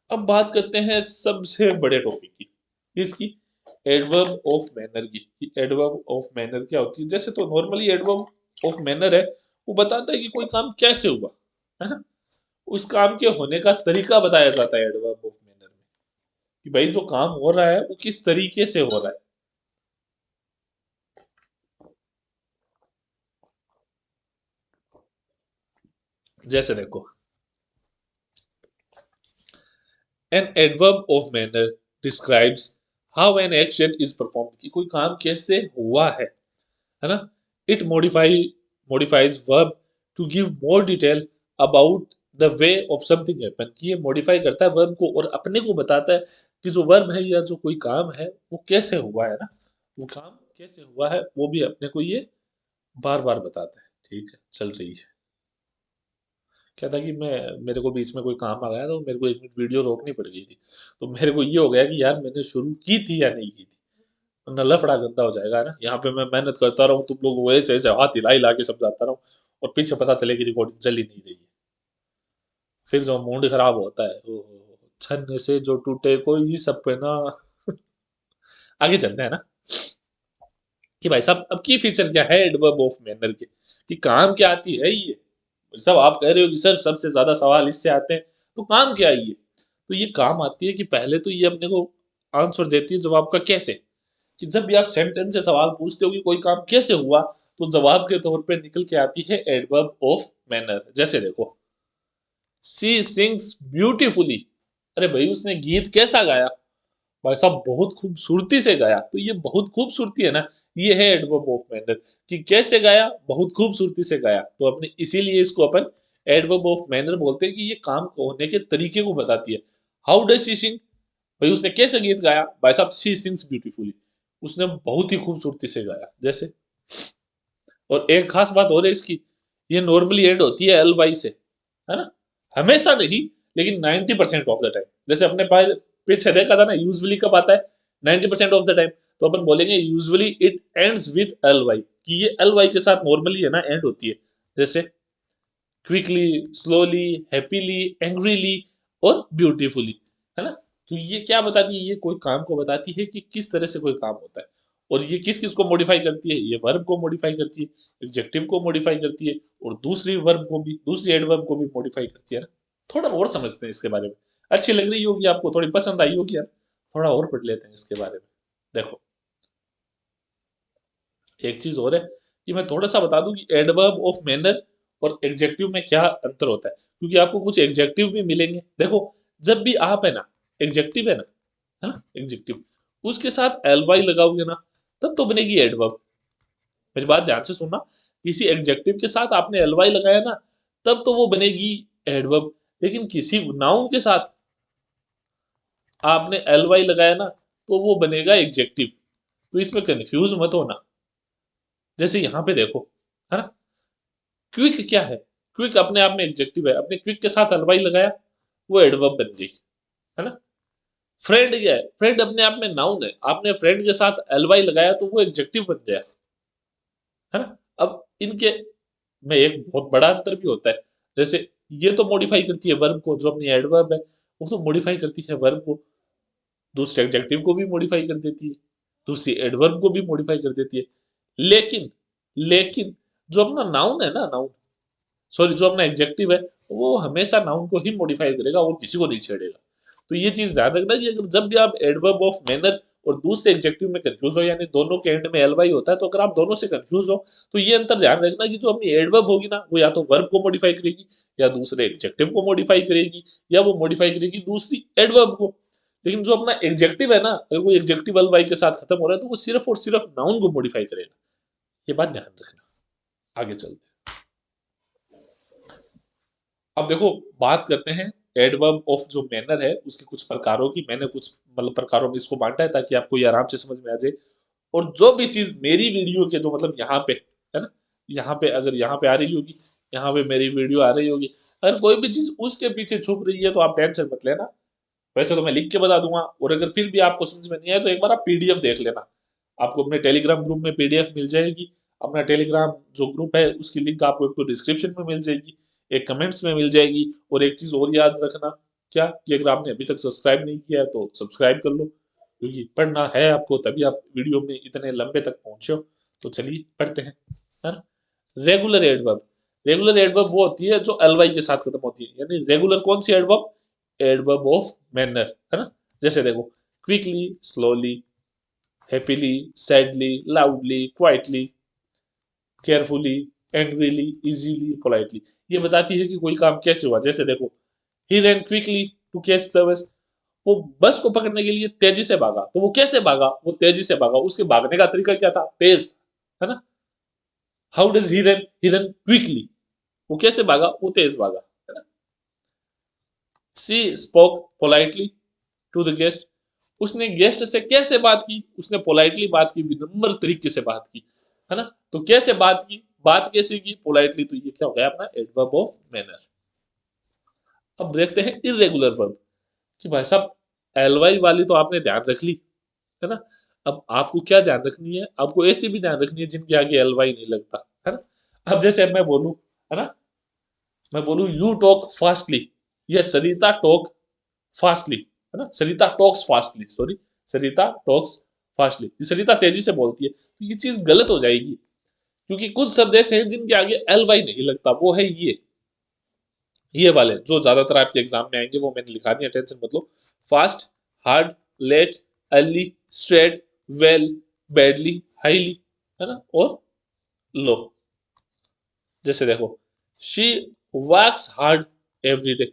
अब बात करते हैं सबसे बड़े टॉपिक की, इसकी एडवर्ब ऑफ मैनर की। एडवर्ब ऑफ मैनर क्या होती है, जैसे तो नॉर्मली एडवर्ब ऑफ मैनर है, वो बताता है कि कोई काम कैसे हुआ, है ना, उस काम के होने का तरीका बताया जाता है एडवर्ब ऑफ मैनर में, कि भाई जो काम हो रहा है वो किस तरीके से हो रहा है। जैसे देखो, an adverb of manner describes how an action is perform, कि कोई काम कैसे हुआ है ना। It modifies verb to give more detail about the way of something happen, कि ये मॉडिफाई करता है वर्ब को और अपने को बताता है कि जो वर्ब है या जो कोई काम है वो कैसे हुआ है ना, वो काम कैसे हुआ है वो भी अपने को ये बार बार बताता है। ठीक है, चल रही है। क्या था कि मैं मेरे को बीच में कोई काम आ गया तो मेरे को 1 मिनट वीडियो रोकनी पड़ गई थी। तो मेरे को ये हो गया कि यार मैंने शुरू की थी या नहीं की थी, वरना लफड़ा गंदा हो जाएगा ना। यहाँ पे मैं मेहनत करता रहूँ, तुम लोग वो ऐसे ऐसे हाथ हिला हिला के समझाता रहूँ और पीछे पता चले कि रिकॉर्डिंग चल ही नहीं रही है, फिर जो मूड खराब होता है। ओहो, छन्ने से जो टूटे कोई सपना। आगे चलते हैं ना, कि भाई साहब अब की फीचर क्या है एडवर्ब ऑफ मैनर के, कि काम क्या आती है ये। सब आप कह रहे हो कि सर सबसे ज्यादा सवाल इससे आते हैं, तो काम क्या है ये। तो ये काम आती है कि पहले तो ये अपने को आंसर देती है जवाब का कैसे, कि जब भी आप सेंटेंस से सवाल पूछते हो कि कोई काम कैसे हुआ, तो जवाब के तौर पे निकल के आती है एडवर्ब ऑफ मैनर। जैसे देखो, सी सिंग्स ब्यूटीफुली, अरे भाई उसने गीत कैसा गाया, भाई साहब बहुत खूबसूरती से गाया। तो ये बहुत खूबसूरती है ना, ये है एडवर्ब ऑफ मैनर, कि कैसे गाया, बहुत खूबसूरती से गाया। तो अपने इसीलिए इसको अपन एडवर्ब ऑफ मैनर बोलते हैं, कि ये काम को होने के तरीके को बताती है। हाउ डज शी सिंग, भाई उसने कैसे गीत गाया, भाई साहब शी सिंग्स ब्यूटीफुली, उसने बहुत ही खूबसूरती से गाया। जैसे, और एक खास बात और है इसकी, ये नॉर्मली एंड होती है एल वाई से, है ना। हमेशा नहीं, लेकिन 90% ऑफ द टाइम। जैसे अपने पीछे देखा था ना, यूजुअली कब आता है, 90% ऑफ द टाइम। तो अपन बोलेंगे usually it ends with L Y, कि ये एल वाई के साथ नॉर्मली है ना एंड होती है। जैसे क्विकली, स्लोली, हैप्पीली, एंग्रीली और ब्यूटीफुली, है ना। तो ये क्या बताती है, ये कोई काम को बताती है कि किस तरह से कोई काम होता है। और ये किस किस को मॉडिफाई करती है, ये वर्ब को मॉडिफाई करती है, एडजेक्टिव को मॉडिफाई करती है, और दूसरी वर्ब को भी, दूसरी एडवर्ब को भी मॉडिफाई करती है ना। थोड़ा और समझते हैं इसके बारे में, अच्छी लग रही होगी आपको, थोड़ी पसंद आई होगी यार, थोड़ा और पढ़ लेते हैं इसके बारे में। देखो, एक चीज और है कि मैं थोड़ा सा बता दूं कि एडवर्ब ऑफ मैनर और एग्जेक्टिव में क्या अंतर होता है, क्योंकि आपको कुछ एग्जेक्टिव भी मिलेंगे। देखो, जब भी आप है ना, एग्जेक्टिव है ना एग्जेक्टिव, उसके साथ एल वाई लगाओगे ना, तब तो बनेगी एडवर्ब। मेरी बात ध्यान से सुनना, किसी एग्जेक्टिव के साथ आपने एल वाई लगाया ना, तब तो वो बनेगी एडवर्ब। लेकिन किसी नाउन के साथ आपने एल वाई लगाया ना, तो वो बनेगा एग्जेक्टिव। तो इसमें कंफ्यूज मत होना। जैसे यहाँ पे देखो, है ना, क्विक क्या है, क्विक अपने आप में एडजेक्टिव है, अपने क्विक के साथ हलवाई लगाया, वो एडवर्ब बन गई, है ना। फ्रेंड क्या है, फ्रेंड अपने आप में नाउन है, आपने फ्रेंड के साथ एलवाई लगाया तो वो एडजेक्टिव बन गया, है ना। अब इनके में एक बहुत बड़ा अंतर भी होता है। जैसे ये तो मॉडिफाई करती है वर्ब को, जो अपनी एडवर्ब है वो तो मॉडिफाई करती है वर्ब को, दूसरे एडजेक्टिव को भी मॉडिफाई कर देती है, दूसरी एडवर्ब को भी मॉडिफाई कर देती है। लेकिन लेकिन जो अपना नाउन है ना, नाउन, सॉरी जो अपना एग्जेक्टिव है, वो हमेशा नाउन को ही मॉडिफाई करेगा और किसी को नहीं छेड़ेगा। तो ये चीज ध्यान रखना कि अगर जब भी आप एडवर्ब ऑफ मैनर और दूसरे एग्जेक्टिव में कंफ्यूज हो, यानी दोनों के एंड में एलवाई होता है, तो अगर आप दोनों से कंफ्यूज हो, तो ये अंतर ध्यान रखना कि जो अपनी एडवर्ब होगी ना, वो या तो वर्ब को मॉडिफाई करेगी, या दूसरे एग्जेक्टिव को मॉडिफाई करेगी, या वो मॉडिफाई करेगी दूसरी एडवर्ब को। लेकिन जो अपना एग्जेक्टिव है ना, अगर वो एग्जेक्टिव एल वाई के साथ खत्म हो रहा है, तो वो सिर्फ और सिर्फ नाउन को मॉडिफाई करेगा। ये बात ध्यान रखना। आगे चलते हैं। अब देखो, बात करते हैं एडवर्ब ऑफ जो मैनर है उसके कुछ प्रकारों की। मैंने कुछ मतलब प्रकारों में इसको बांटा है ताकि आपको ये आराम से समझ में आ जाए। और जो भी चीज मेरी वीडियो के जो मतलब यहाँ पे है ना, यहाँ पे अगर यहाँ पे आ रही होगी, यहाँ पे मेरी वीडियो आ रही होगी, अगर कोई भी चीज उसके पीछे छुप रही है तो आप टेंशन मत लेना। वैसे तो मैं लिख के बता दूंगा, और अगर फिर भी आपको समझ में नहीं आए तो एक बार आप पीडीएफ देख लेना। आपको अपने टेलीग्राम ग्रुप में पीडीएफ मिल जाएगी। अपना टेलीग्राम जो ग्रुप है उसकी लिंक आपको एक तो डिस्क्रिप्शन में मिल जाएगी, एक कमेंट्स में मिल जाएगी। और एक चीज और याद रखना, क्या कि अगर आपने अभी तक सब्सक्राइब नहीं किया है तो सब्सक्राइब कर लो, क्योंकि पढ़ना है आपको, तभी आप वीडियो में इतने लंबे तक पहुंचे हो। तो चलिए पढ़ते हैं, है ना। रेगुलर एडवर्ब, रेगुलर एडवर्ब वो होती है जो एल वाई के साथ खत्म होती है, यानी रेगुलर कौन सी एडवर्ब? एडवर्ब ऑफ मैनर, है ना। जैसे देखो, quickly, slowly, happily, sadly, loudly, quietly, carefully, angrily, easily, politely. ये बताती है कि कोई काम कैसे हुआ। जैसे देखो, he ran quickly to catch the bus, वो बस को पकड़ने के लिए तेजी से भागा। तो वो कैसे भागा? वो तेजी से भागा। उसके भागने का तरीका क्या था? तेज, है ना। How does he run? He run quickly. वो कैसे भागा? वो तेज भागा, है ना। She spoke politely to the guest, उसने गेस्ट से कैसे बात की? उसने पोलाइटली बात की, विनम्र तरीके से बात की, है ना। तो कैसे बात की? बात कैसे की? पोलाइटली। तो ये क्या हो गया अपना एडवर्ब ऑफ मैनर। अब देखते हैं इरेगुलर वर्ब कि भाई साहब एलवाई वाली तो आपने ध्यान रख ली, है ना। अब आपको क्या ध्यान रखनी है? आपको ऐसी भी ध्यान रखनी है जिनके आगे एलवाई नहीं लगता, है ना। अब जैसे मैं बोलूं, है ना, मैं बोलूं यू टॉक फास्टली, या सरिता टॉक फास्टली, है ना। सरिता टॉक्स फास्टली, सॉरी, सरिता टॉक्स फास्टली, सरिता तेजी से बोलती है, तो ये चीज गलत हो जाएगी, क्योंकि कुछ शब्द ऐसे हैं जिनके आगे एल वाई नहीं लगता। वो है ये वाले जो ज्यादातर आपके एग्जाम में आएंगे, वो मैंने लिखा दिया, टेंशन मत लो। Fast, hard, late, early, straight, well, badly, highly, है ना, और लो। जैसे देखो, she works hard every day,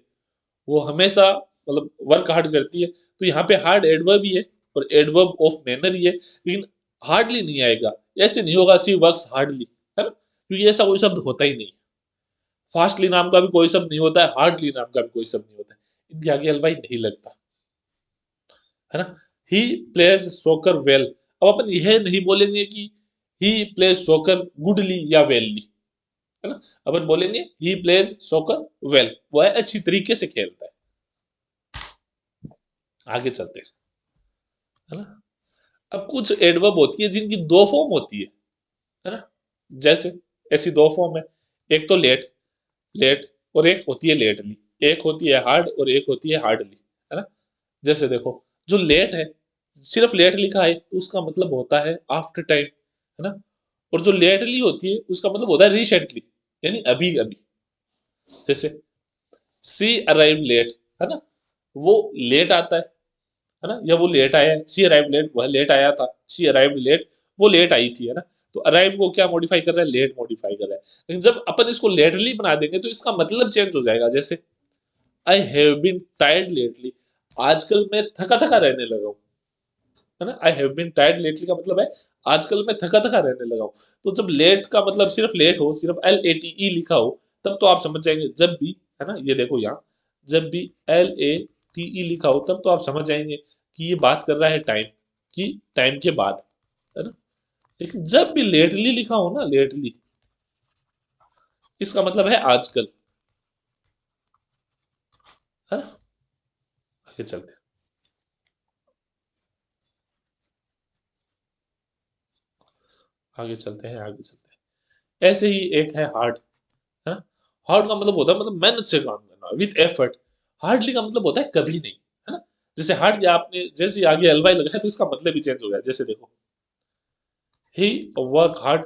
वो हमेशा मतलब वर्क हार्ड करती है। तो यहाँ पे हार्ड एडवर्ब ही है और एडवर्ब ऑफ मैनर ही है, लेकिन हार्डली नहीं आएगा। ऐसे नहीं होगा सी वर्क्स हार्डली, है ना, क्योंकि ऐसा कोई शब्द होता ही नहीं। फास्टली नाम का भी कोई शब्द नहीं होता है, हार्डली नाम का भी कोई शब्द नहीं होता है, इनके आगे एल वाई नहीं लगता, है ना। ही प्लेज सोकर वेल, अब अपन यह नहीं बोलेंगे कि ही प्लेज सोकर गुडली या वेलली, है ना। अपन बोलेंगे ही प्लेज सोकर वेल, वह अच्छी तरीके से खेलता है। आगे चलते हैं, है ना। अब कुछ एडवर्ब होती है जिनकी दो फॉर्म होती है ना। जैसे ऐसी दो फॉर्म है, एक तो लेट, लेट, और एक होती है लेटली। एक होती है हार्ड और एक होती है हार्डली, है ना। जैसे देखो, जो लेट है, सिर्फ लेट लिखा है तो उसका मतलब होता है आफ्टर टाइम, है ना। और जो लेटली होती है उसका मतलब होता है रिसेंटली, यानी अभी अभी। जैसे सी अराइव लेट, है ना, वो लेट आता है ना, या वो लेट आया है। सी अराइव लेट, वह लेट आया था। शी अराइव लेट, वो लेट आई थी, है ना। तो अराइव को क्या मॉडिफाई कर रहा है? लेट मॉडिफाई कर रहा है। लेकिन जब अपन इसको लेटली बना देंगे तो इसका मतलब चेंज हो जाएगा। जैसे I have been tired lately, आजकल मैं थका थका रहने लगा हूँ, है ना। I have been tired lately का मतलब है आजकल मैं थका थका रहने लगा हूँ। तो जब लेट का मतलब सिर्फ लेट हो, सिर्फ एल ए टी ई लिखा हो, तब तो आप समझ जाएंगे। जब भी, है ना, ये देखो यहाँ, जब भी एल ए टी ई लिखा हो तब तो आप समझ जाएंगे कि ये बात कर रहा है टाइम की, टाइम के बाद, है ना। लेकिन जब भी लेटली लिखा हो ना, लेटली, इसका मतलब है आजकल, है ना। आगे चलते हैं, आगे चलते हैं, आगे चलते हैं। ऐसे ही एक है हार्ड, है ना। हार्ड का मतलब होता है मतलब मेहनत से काम करना, विथ एफर्ट। हार्डली का मतलब होता है कभी नहीं, है ना। जैसे हार्ड या आपने जैसे आगे एलवाई लगा है तो इसका मतलब भी चेंज हो गया। जैसे देखो, ही वर्क हार्ड,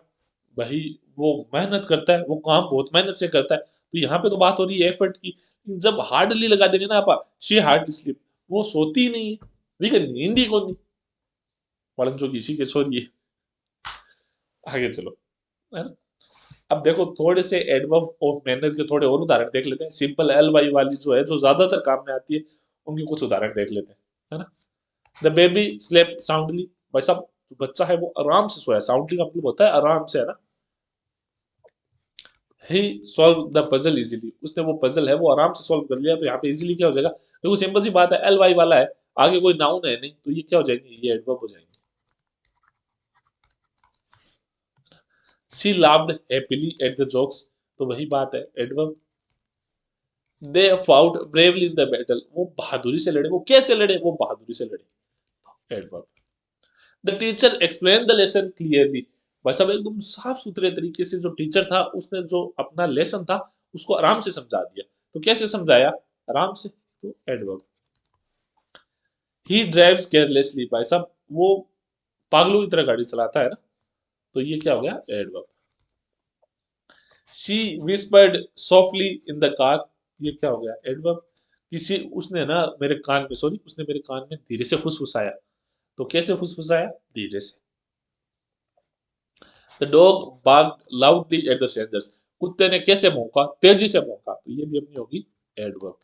भाई वो मेहनत करता है, वो काम बहुत मेहनत से करता है। तो यहाँ पे तो बात हो रही है एफर्ट की। जब हार्डली लगा देंगे ना आप, शी हार्ड स्लीप, वो सोती ही नहीं है, भी नींद ही कौन नहीं, वालन जो किसी के छोड़िए। आगे चलो, है ना। अब देखो, थोड़े से एडवर्ब ऑफ मैनर के थोड़े और उदाहरण देख लेते हैं। सिंपल एल वाई वाली जो है, जो ज्यादातर काम में आती है, उनके कुछ उदाहरण देख लेते हैं, है ना। द बेबी स्लेप्ट साउंडली, भाई साहब जो बच्चा है वो आराम से सोया। साउंडली का मतलब होता है आराम से, है ना। ही सॉल्व द पजल इजीली, उसने वो पजल है वो आराम से सॉल्व कर लिया। तो यहाँ पे इजीली क्या हो जाएगा? देखो सिंपल सी बात है, एल वाई वाला है, आगे कोई नाउन है नहीं, तो ये क्या हो जाएंगे? ये एडवर्ब हो जाएंगे। She laughed happily at the jokes, तो वही बात है, adverb. They fought bravely in the battle, वो बहादुरी से लड़े। वो कैसे लड़े? वो बहादुरी से लड़े, adverb. The teacher explain the lesson clearly, भाई साहब एकदम साफ सुथरे तरीके से जो टीचर था उसने जो अपना लेसन था उसको आराम से समझा दिया। तो कैसे समझाया? आराम से, तो एडवर्ब। ही ड्राइव्स केयरलेसली, भाई साहब वो पागलों की तरह गाड़ी चलाता है ना, तो ये क्या हो गया? Adverb. She whispered softly in the car, ये क्या हो गया एडवर्ब। किसी उसने ना मेरे कान में, सॉरी उसने मेरे कान में धीरे से फुसफुसाया। तो कैसे फुसफुसाया, धीरे से। The dog barked loudly at the strangers, कुत्ते ने कैसे भौंका, तेजी से भौंका। तो ये भी अपनी होगी एडवर्ब।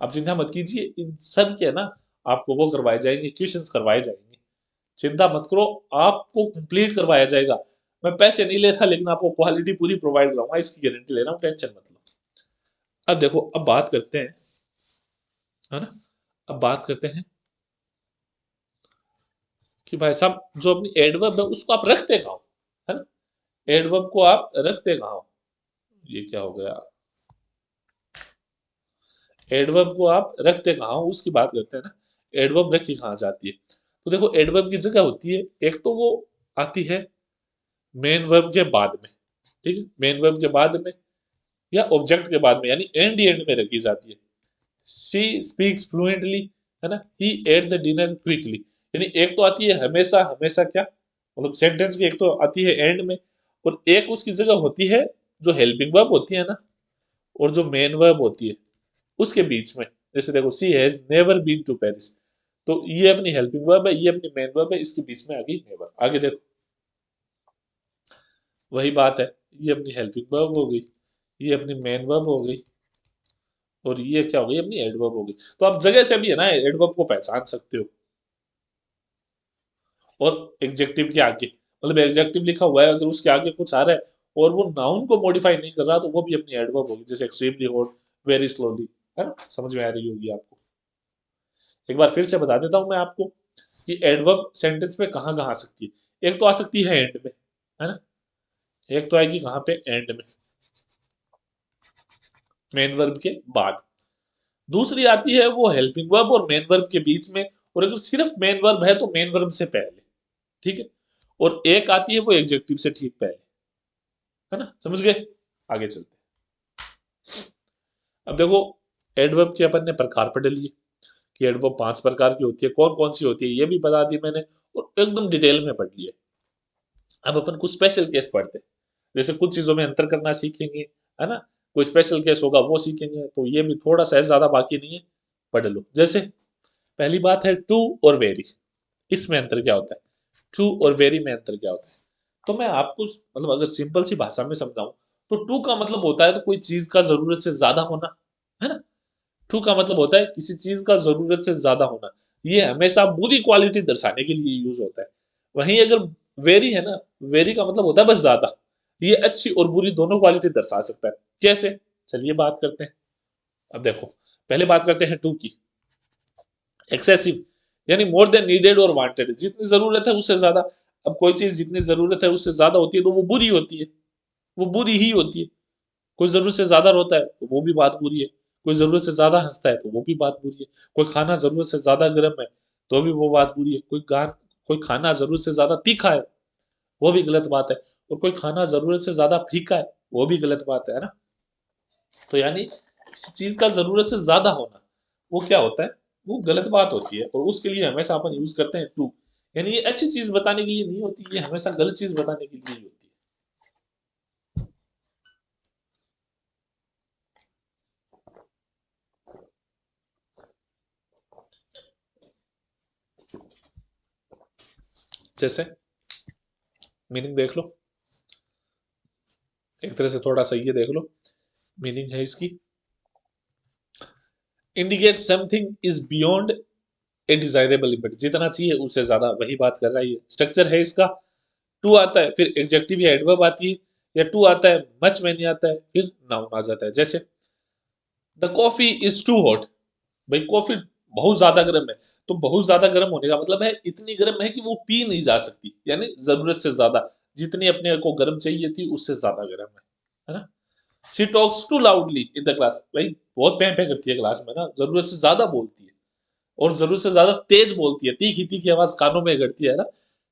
आप चिंता मत कीजिए, इन सब के ना आपको वो करवाए जाएंगे, क्वेश्चंस करवाए जाएंगे, चिंता मत करो, आपको कंप्लीट करवाया जाएगा। मैं पैसे नहीं ले रहा, लेकिन आपको क्वालिटी पूरी प्रोवाइड कराऊंगा, इसकी गारंटी ले रहा हूँ, टेंशन मत लो। अब देखो, अब बात करते हैं, है ना, अब बात करते हैं कि भाई साहब जो अपनी एडवर्ब है उसको आप रखते कहाँ हो, है ना, एडवर्ब को आप रखते कहाँ हो। ये क्या हो गया, एडवर्ब को आप रखते कहाँ हो उसकी बात करते हैं ना, एडवर्ब रखी कहाँ जाती है। तो देखो एडवर्ब की जगह होती है, एक तो वो आती है मेन वर्ब के बाद में, ठीक है, मेन वर्ब के बाद में या ऑब्जेक्ट के बाद में, यानी एंड में रखी जाती है। शी स्पीक्स फ्लुएंटली, है ना, ही एट द डिनर क्विकली, यानी एक तो आती है हमेशा, हमेशा क्या मतलब सेंटेंस की, एक तो आती है एंड में, और एक उसकी जगह होती है जो हेल्पिंग वर्ब होती है ना, और जो मेन वर्ब होती है उसके बीच में। जैसे देखो, she has never been to Paris, तो ये अपनी हेल्पिंग वर्ब है, ये अपनी मेन वर्ब है, इसके बीच में आ गई नेवर। आगे देखो, वही बात है, ये अपनी हेल्पिंग वर्ब हो गई, ये अपनी मेन वर्ब हो गई, और ये क्या हो गई, अपनी एडवर्ब हो गई। तो आप जगह से भी है ना एडवर्ब को पहचान सकते हो। और एग्जेक्टिव के आगे, मतलब एग्जेक्टिव लिखा हुआ है, अगर उसके आगे कुछ आ रहा है और वो नाउन को मॉडिफाई नहीं कर रहा, तो वो भी अपनी एडवर्ब होगी, जैसे एक्सट्रीमली हॉट, वेरी स्लोली, है ना, समझ में आ रही होगी आपको। एक बार फिर से बता देता हूं मैं आपको कि एडवर्ब सेंटेंस में कहाँ कहाँ आ सकती है। एक तो आ सकती है एंड में, है ना, एक तो आएगी कहाँ पे, एंड में, मेन वर्ब के बाद। दूसरी आती है वो हेल्पिंग वर्ब और मेन वर्ब के बीच में, और अगर सिर्फ मेन वर्ब है तो मेन वर्ब से पहले, ठीक है, और एक आती है वो एग्जेक्टिव से ठीक पहले, है ना, समझ गए। आगे चलते हैं। अब देखो, एडवर्ब के अपन ने प्रकार पढ़ लिए कि एडवर्ब 5 प्रकार की होती है, कौन कौन सी होती है ये भी बता दी मैंने, और एकदम डिटेल में पढ़ लिए। अब अपन कुछ स्पेशल केस पढ़ते हैं, जैसे कुछ चीजों में अंतर करना सीखेंगे, है ना, कोई स्पेशल केस होगा वो सीखेंगे, तो ये भी थोड़ा सा है, ज्यादा बाकी नहीं है, पढ़ लो। जैसे पहली बात है टू और वेरी, इसमें अंतर क्या होता है, टू और वेरी में अंतर क्या होता है। तो मैं आपको मतलब अगर सिंपल सी भाषा में समझाऊं, तो टू का मतलब होता है तो कोई चीज का जरूरत से ज्यादा होना, है ना, टू का मतलब होता है किसी चीज का जरूरत से ज्यादा होना, ये हमेशा बुरी क्वालिटी दर्शाने के लिए यूज होता है। वहीं अगर वेरी है ना, वेरी का मतलब होता है बस ज्यादा, ये अच्छी और बुरी दोनों क्वालिटी दर्शा सकता है। कैसे, चलिए बात करते हैं। अब देखो, पहले बात करते हैं टू की। एक्सेसिव यानी मोर देन नीडेड और वांटेड, जितनी जरूरत है उससे ज्यादा। अब कोई चीज जितनी जरूरत है उससे ज्यादा होती है तो वो बुरी होती है, वो बुरी ही होती है। कोई जरूरत से ज्यादा रोता है तो वो भी बात बुरी है, कोई जरूरत से ज्यादा हंसता है तो वो भी बात बुरी है, कोई खाना जरूरत से ज्यादा गर्म है तो भी वो बात बुरी है, कोई खाना जरूरत से ज्यादा तीखा है वो भी गलत बात है, और कोई खाना जरूरत से ज्यादा फीका है वो भी गलत बात है ना। तो यानी किसी चीज का जरूरत से ज्यादा होना वो क्या होता है, वो गलत बात होती है, और उसके लिए हमेशा अपन यूज करते हैं टू। यानी ये अच्छी चीज बताने के लिए नहीं होती, ये हमेशा गलत चीज बताने के लिए ही होती है। जैसे मीनिंग देख लो, एक तरह से थोड़ा सा ये देख लो, मीनिंग है इसकी, indicate something is beyond A desirable limit, जितना चाहिए उससे ज्यादा, वही बात कर रहा है ये। स्ट्रक्चर है इसका, टू आता है, फिर एडजेक्टिव या एडवर्ब आती है, या टू आता है मच में नहीं आता है, फिर नाउन आ जाता है। जैसे the coffee is too hot, भाई कॉफी बहुत ज्यादा गर्म है, तो बहुत ज्यादा गर्म होने का मतलब है इतनी गर्म है कि वो पी नहीं जा सकती, यानी जरूरत से ज्यादा, जितनी अपने को गर्म चाहिए थी उससे ज्यादा गर्म है ना। She talks too loudly in the class, भाई बहुत पैं पैं करती है क्लास में ना, जरूरत से ज्यादा बोलती है, और जरूरत से ज्यादा तेज बोलती है, तीखी तीखी आवाज कानों में गड़ती है ना।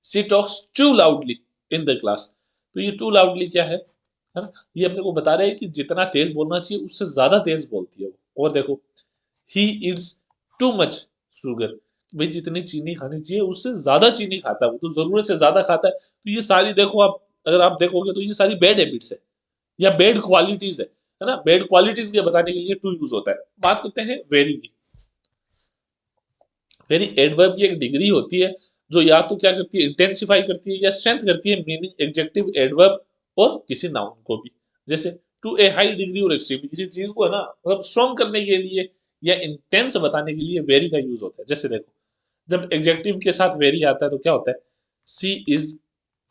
She talks too loudly in the class, तो ये टू लाउडली क्या है ना, ये अपने को बता रहे हैं कि जितना तेज बोलना चाहिए उससे ज्यादा तेज बोलती है वो। और देखो, ही इट्स टू मच शुगर, भाई जितनी चीनी खानी चाहिए उससे ज्यादा चीनी खाता है वो, तो जरूरत से ज्यादा खाता है। तो ये सारी देखो आप अगर आप देखोगे तो ये सारी बैड हैबिट्स है या बैड क्वालिटीज है ना। बैड क्वालिटीज के बताने के लिए टू यूज होता है। बात करते हैं वेरी की। वेरी एडवर्ब की एक डिग्री होती है जो या तो क्या करती है, इंटेंसिफाई करती है या स्ट्रेंथ करती है मीनिंग एडजेक्टिव एडवर्ब और किसी नाउन को भी। जैसे टू ए हाई डिग्री और एक्सट्रीम, किसी चीज को है ना मतलब स्ट्रॉन्ग करने के लिए या इंटेंस बताने के लिए वेरी का यूज होता है। जैसे देखो, जब एडजेक्टिव के साथ वेरी आता है तो क्या होता है, she is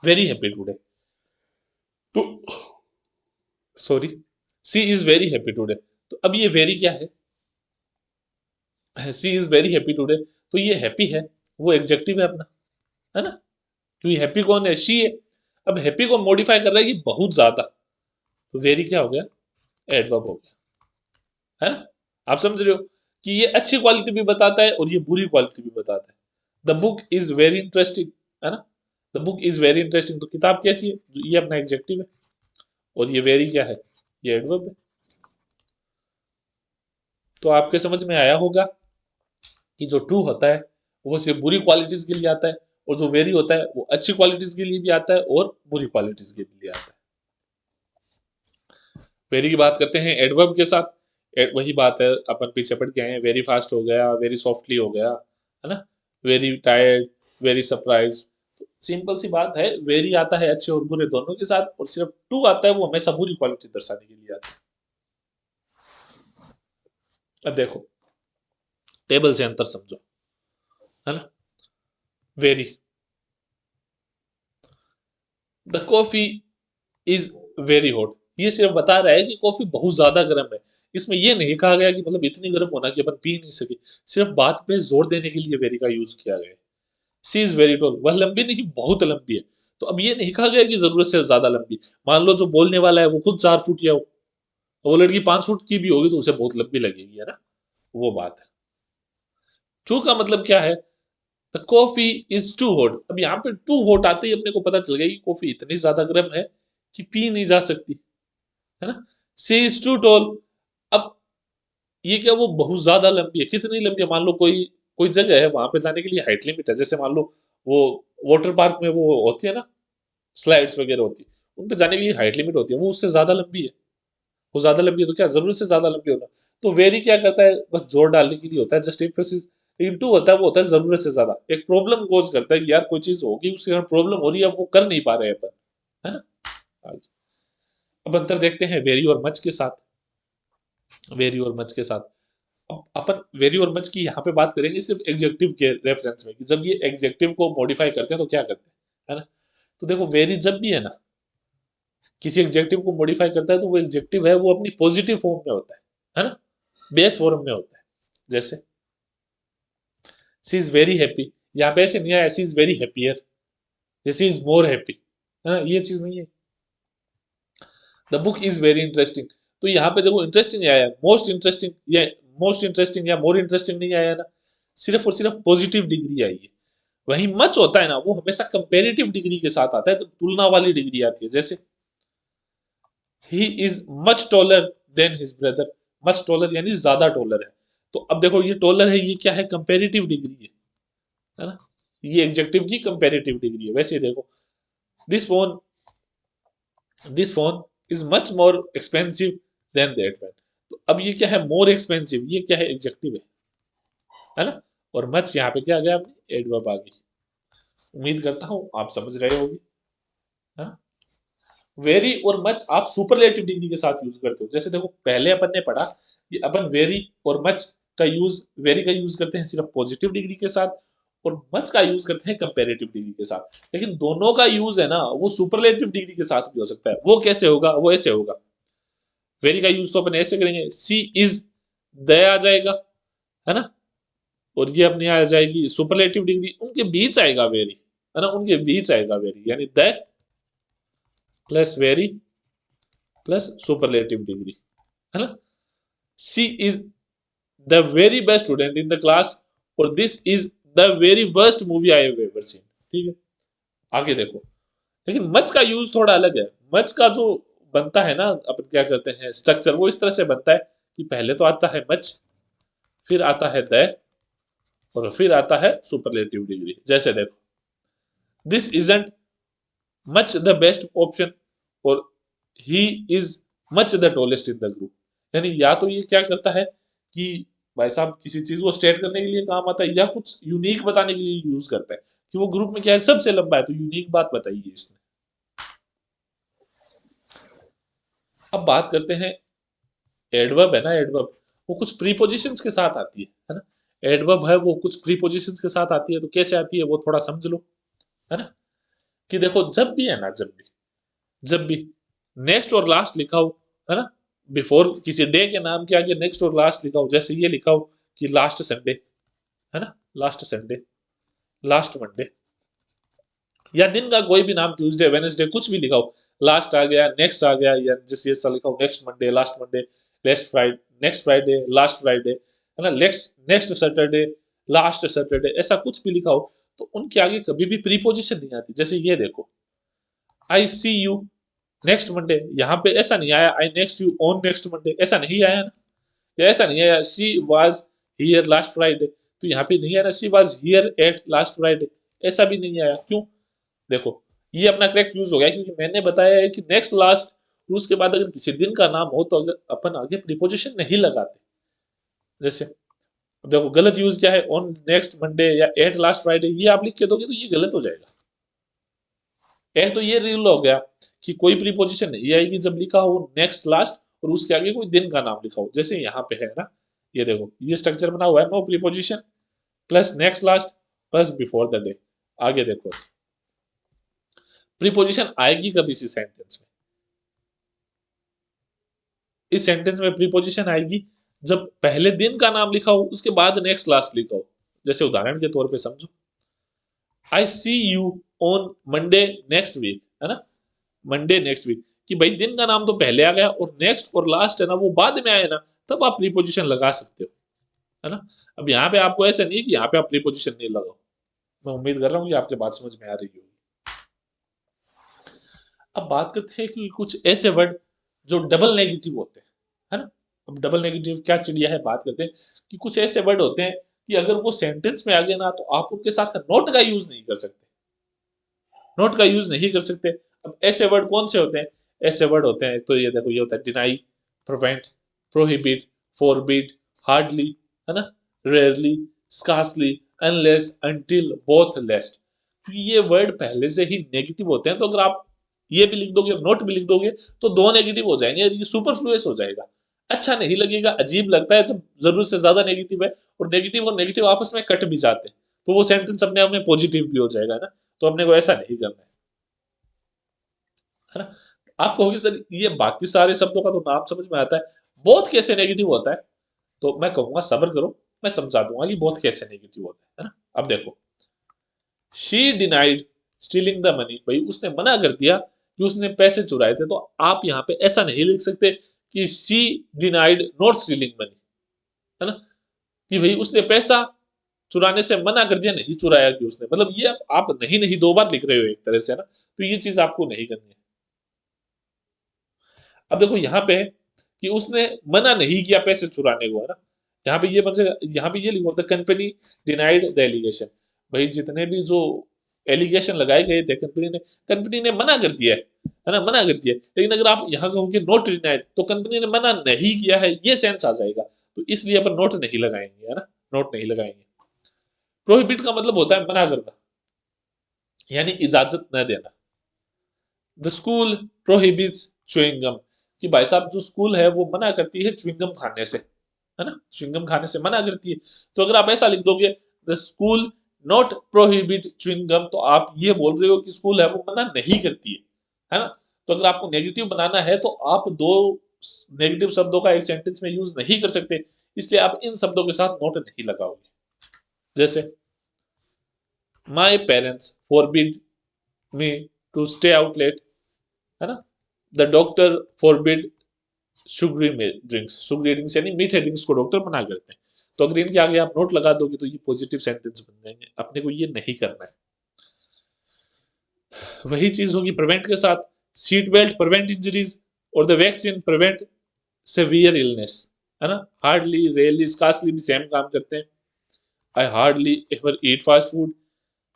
very happy today. तो sorry, she is very happy today. तो अब ये वेरी क्या है, she is very happy today, तो ये हैप्पी है, वो एडजेक्टिव है अपना, है ना। तो ये हैप्पी कौन है, शी है। अब हैप्पी को मॉडिफाई कर रहा है कि बहुत ज्यादा, तो वेरी क्या हो गया, एडवर्ब हो गया, है ना। आप समझ रहे हो कि ये अच्छी क्वालिटी भी बताता है और ये बुरी क्वालिटी भी बताता है। The book is very interesting, है ना। The book is very interesting, तो किताब कैसी है, ये अपना एडजेक्टिव है और ये वेरी क्या है, ये एडवर्ब है। तो आपके समझ में आया होगा कि जो ट्रू होता है वो सिर्फ बुरी क्वालिटीज के लिए आता है, और जो वेरी होता है वो अच्छी क्वालिटीज के लिए भी आता है और बुरी क्वालिटीज के लिए आता है। वेरी की बात करते हैं एडवर्ब के साथ। वही बात है, अपन पीछे पढ़ के आए हैं, वेरी फास्ट हो गया, वेरी सॉफ्टली हो गया, है ना। Very tired, very surprise. Simple सी बात है, वेरी आता है अच्छे और बुरे दोनों के साथ, और सिर्फ टू आता है वो हमेशा बुरी क्वालिटी दर्शाने के लिए आता है। अब देखो, टेबल से अंतर समझो, है ना। Very, the coffee is very hot, ये सिर्फ बता रहा है कि कॉफी बहुत ज्यादा गर्म है। इसमें ये नहीं कहा गया कि मतलब इतनी गर्म होना कि अपन पी नहीं सके। सिर्फ बात पे जोर देने के लिए वेरी का यूज किया गया है। सी इज वेरी टॉल, वह लंबी नहीं बहुत लंबी है। तो अब ये नहीं कहा गया कि जरूरत से ज्यादा लंबी। मान लो जो बोलने वाला है वो खुद 4 फुट या वो लड़की 5 फुट की भी होगी तो उसे बहुत लंबी लगेगी, है ना। वो बात है। ट्रू का मतलब क्या है, the coffee is too hot. अब यहाँ पे टू हॉट आते ही अपने को पता चल गया कि कॉफी इतनी ज्यादा गर्म है कि पी नहीं जा सकती, है ना। सी इज टू टॉल, अब ये क्या, वो बहुत ज्यादा लंबी है, कितनी लंबी है, मान लो कोई कोई जगह है वहां पे जाने के लिए हाइट लिमिट है। जैसे मान लो वो वाटर पार्क में वो होती है ना, स्लाइड्स वगैरह होती है, उन पे जाने के लिए हाइट लिमिट होती है, वो उससे ज्यादा लंबी है। वो ज्यादा लंबी है तो क्या जरूरत से ज्यादा लंबी होना। तो वेरी क्या करता है, बस जोर डालने के लिए होता है, जस्ट एम्फेसिस। लेकिन टू होता है, वो होता है जरूरत से ज्यादा, एक प्रॉब्लम कोज करता है कि यार कोई चीज होगी उससे हमें प्रॉब्लम हो रही है, अब वो कर नहीं पा रहे हैं अपन, है ना। आगे। अब अंतर देखते हैं वेरी और मच के साथ। वेरी और मच के साथ, अब अपन वेरी और मच की यहाँ पे बात करेंगे सिर्फ एग्जेक्टिव के रेफरेंस में, कि जब ये एग्जेक्टिव को मॉडिफाई करते हैं तो क्या करते हैं, है ना। तो देखो, वेरी जब भी है ना किसी एग्जेक्टिव को मॉडिफाई करता है तो वो एग्जेक्टिव है वो अपनी पॉजिटिव फॉर्म में होता है ना, बेस फॉर्म में होता है। जैसे सी इज वेरी हैप्पी, यहाँ पे ऐसे नहीं आया she is very happier, she is more happy, है ना, ये चीज नहीं है। The book is very interesting, तो यहाँ पे देखो इंटरेस्टिंग आया, मोस्ट इंटरेस्टिंग या मोस्ट इंटरेस्टिंग या मोर इंटरेस्टिंग नहीं आया ना, सिर्फ और सिर्फ पॉजिटिव डिग्री आई है। वहीं मच होता है ना, वो हमेशा कंपेरेटिव डिग्री के साथ आता है, जब तुलना वाली डिग्री आती है। जैसे he is much taller than his brother, much taller यानी ज्यादा टॉलर है। तो अब देखो ये टॉलर है, ये क्या है, कंपेरेटिव डिग्री है ना। ये एग्जेक्टिव की कंपेरेटिव डिग्री है। वैसे देखो, this phone this phone is much more expensive than that one, तो अब ये क्या है, मोर एक्सपेंसिव, ये क्या है, एग्जेक्टिव है ना। और मच यहाँ पे क्या आ गया, अपनी एडवर्ब आ गई। उम्मीद करता हूँ आप समझ रहे होगे, है ना। वेरी और मच आप सुपरलेटिव डिग्री के साथ यूज करते हो। जैसे देखो, पहले अपन ने पढ़ा कि अपन वेरी और मच का यूज, वेरी का यूज करते हैं सिर्फ पॉजिटिव डिग्री के साथ, और मच का यूज करते हैं कंपेरेटिव डिग्री के साथ। लेकिन दोनों का यूज है ना वो सुपरलेटिव डिग्री के साथ भी हो सकता है। वो कैसे होगा, वो ऐसे होगा, वेरी का यूज तो अपन ऐसे करेंगे, सी इज द आ जाएगा, है ना। और ये अपनी आ जाएगी सुपरलेटिव डिग्री, उनके बीच आएगा वेरी, है ना, उनके बीच आएगा वेरी, यानी the plus very plus superlative degree, है ना। She is the very best student in the class, और this is the very worst movie I have ever seen. ठीक है, आगे देखो। लेकिन मच का यूज थोड़ा अलग है। मच का जो बनता है ना, अपन क्या करते हैं स्ट्रक्चर, वो इस तरह से बनता है कि पहले तो आता है मच, फिर आता है द, और फिर आता है सुपरलेटिव डिग्री। जैसे देखो, this isn't much the best option और he is much the tallest in the group. यानी या तो ये क्या करता है कि भाई साहब किसी चीज को स्टेट करने के लिए काम आता है, या कुछ यूनिक बताने के लिए यूज करता है कि वो ग्रुप में क्या है सबसे लंबा है, तो यूनिक बात बताई है इसने। अब बात करते हैं एडवर्ब है ना, एडवर्ब वो कुछ प्रीपोजिशंस के साथ आती है ना। एडवर्ब है वो कुछ प्रीपोजिशंस के साथ आती है, तो कैसे आती है वो थोड़ा समझ लो, है ना। कि देखो जब भी है ना, जब भी नेक्स्ट और लास्ट लिखा हो, है ना, बिफोर किसी डे के नाम के आगे नेक्स्ट और लास्ट लिखा हो, जैसे ये लिखा हो कि लास्ट संडे, है ना, लास्ट संडे, लास्ट मंडे, या दिन का कोई भी नाम ट्यूसडे वेडनेसडे कुछ भी लिखा हो, लास्ट आ गया नेक्स्ट आ गया, या जैसे ऐसा लिखा हो next Monday, last Monday, next Friday, last Friday, है ना, next next Saturday, last Saturday, ऐसा कुछ भी लिखा हो तो उनके आगे कभी भी प्रीपोजिशन नहीं आती। जैसे ये देखो, I see you next Monday, यहाँ पे ऐसा नहीं आया I next you on next Monday, ऐसा नहीं आया ना, या ऐसा नहीं आया she was here last Friday, तो यहाँ पे नहीं आया ना she was here at last Friday, ऐसा भी नहीं आया। क्यों? देखो ये अपना करेक्ट यूज हो गया क्योंकि मैंने बताया है कि नेक्स्ट लास्ट उसके बाद अगर किसी दिन का नाम हो तो अगर अपन आगे प्रीपोजिशन नहीं लगाते। जैसे देखो गलत यूज क्या है, ऑन नेक्स्ट मंडे या एट लास्ट फ्राइडे, ये आप लिख के दोगे तो ये गलत हो जाएगा। एक तो ये रूल हो गया कि कोई प्रीपोजिशन नहीं आएगी जब लिखा हो नेक्स्ट लास्ट और उसके आगे कोई दिन का नाम लिखा हो, जैसे यहाँ पे है ना, ये देखो ये स्ट्रक्चर बना हुआ है, no preposition plus next last plus before the day. आगे देखो प्रीपोजिशन आएगी कब इसी सेंटेंस में, इस सेंटेंस में प्रीपोजिशन आएगी जब पहले दिन का नाम लिखा हो उसके बाद नेक्स्ट लास्ट लिखा हो। जैसे उदाहरण के तौर पे समझो, I see you on Monday next week, है ना, मंडे नेक्स्ट वीक, कि भाई दिन का नाम तो पहले आ गया और नेक्स्ट और लास्ट है ना वो बाद में आए ना, तब आप प्रीपोजिशन लगा सकते हो, है ना। अब यहाँ पे आपको ऐसा नहीं है कि यहाँ पे आप प्रीपोजिशन नहीं लगाओ। मैं उम्मीद कर रहा हूँ कि आपके बात समझ में आ रही होगी। अब बात करते हैं कि कुछ ऐसे वर्ड जो डबल नेगेटिव होते हैं, है ना। अब डबल नेगेटिव क्या चिड़िया है, बात करते हैं कि कुछ ऐसे वर्ड होते हैं कि अगर वो सेंटेंस में आ गए ना तो आप उनके साथ नोट का यूज नहीं कर सकते, नोट का यूज नहीं कर सकते। अब ऐसे वर्ड कौन से होते हैं, ऐसे वर्ड होते हैं तो ये देखो ये होता है deny, prevent, prohibit, forbid, hardly, है ना, rarely, scarcely, unless, until, both, lest. क्योंकि ये वर्ड पहले से ही नेगेटिव होते हैं तो अगर आप ये भी लिख दोगे और नोट भी लिख दोगे तो दो नेगेटिव हो जाएंगे, ये सुपरफ्लुअस हो जाएगा, अच्छा नहीं लगेगा, अजीब लगता है जब जरूरत से ज्यादा नेगेटिव है और नेगेटिव आपस में कट भी जाते हैं तो वो सेंटेंस अपने आप में पॉजिटिव भी हो जाएगा ना। तो अपने को ऐसा नहीं करना है ना। आप कहोगे सर ये बाकी सारे शब्दों का तो नाम समझ में आता है, बहुत कैसे नेगेटिव होता है, तो मैं कहूंगा सब्र करो, मैं समझा दूंगा कि बहुत कैसे नेगेटिव होता है ना। अब देखो she denied stealing the money, भाई उसने मना कर दिया कि उसने पैसे चुराए थे, तो आप यहाँ पे ऐसा नहीं लिख सकते कि she denied not stealing money, है ना, कि भाई उसने पैसा चुराने से मना कर दिया, नहीं चुराया कि उसने, मतलब ये आप नहीं नहीं दो बार लिख रहे हो एक तरह से, है ना, तो ये चीज आपको नहीं करनी है। अब देखो यहाँ पे कि उसने मना नहीं किया पैसे चुराने को, है ना, यहाँ पे ये बन, यहाँ पे ये लिखा होता है कंपनी डिनाइड द एलिगेशन, भाई जितने भी जो एलिगेशन लगाए गए थे कंपनी ने मना कर दिया है ना, मना कर दिया। लेकिन अगर आप यहाँ कहोगे नोट डिनाइड तो कंपनी ने मना नहीं किया है, ये सेंस आ जाएगा, तो इसलिए अपन नोट नहीं लगाएंगे, है ना, नोट नहीं लगाएंगे। प्रोहिबिट का मतलब होता है मना करना, यानी इजाजत न देना। The school prohibits chewing gum, कि भाई साहब जो स्कूल है वो मना करती है च्युइंगम खाने से, है ना, च्युइंगम खाने से मना करती है। तो अगर आप ऐसा लिख दोगे the school not prohibit chewing gum, तो आप ये बोल रहे हो कि स्कूल है वो मना नहीं करती है ना। तो अगर आपको नेगेटिव बनाना है तो आप दो नेगेटिव शब्दों का एक सेंटेंस में यूज नहीं कर सकते, इसलिए आप इन शब्दों के साथ नोट नहीं लगाओगे। जैसे my parents forbid me to stay out late, है ना, the doctor forbid sugary drinks, sugary drinks यानी मीठे ड्रिंक्स को डॉक्टर मना करते हैं। तो अगर इनके आगे आप नोट लगा दोगे तो ये पॉजिटिव सेंटेंस बन जाएंगे, अपने को ये नहीं करना है। वही चीज होगी प्रिवेंट के साथ, सीट बेल्ट प्रिवेंट इंजरीज और the vaccine prevent severe illness, है ना, हार्डली रेयरली स्कार्सली भी सेम काम करते हैं। I hardly ever eat fast food,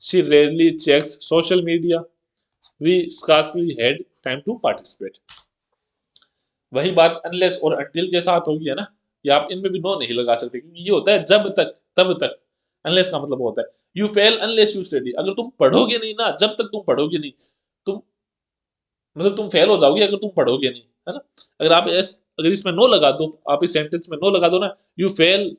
she rarely checks social media, we scarcely had time to participate. वही बात अनलेस और अनटिल के साथ होगी, है ना, कि आप इनमें भी नो नहीं लगा सकते, क्योंकि ये होता है जब तक तब तक। अनलेस का मतलब होता है you fail unless you study, अगर तुम पढ़ोगे नहीं ना, जब तक तुम पढ़ोगे नहीं, तुम मतलब तुम फेल हो जाओगे अगर तुम पढ़ोगे नहीं, है ना। अगर आप अगर इसमें नो लगा दो, आप इस सेंटेंस में नो लगा दो ना, you fail,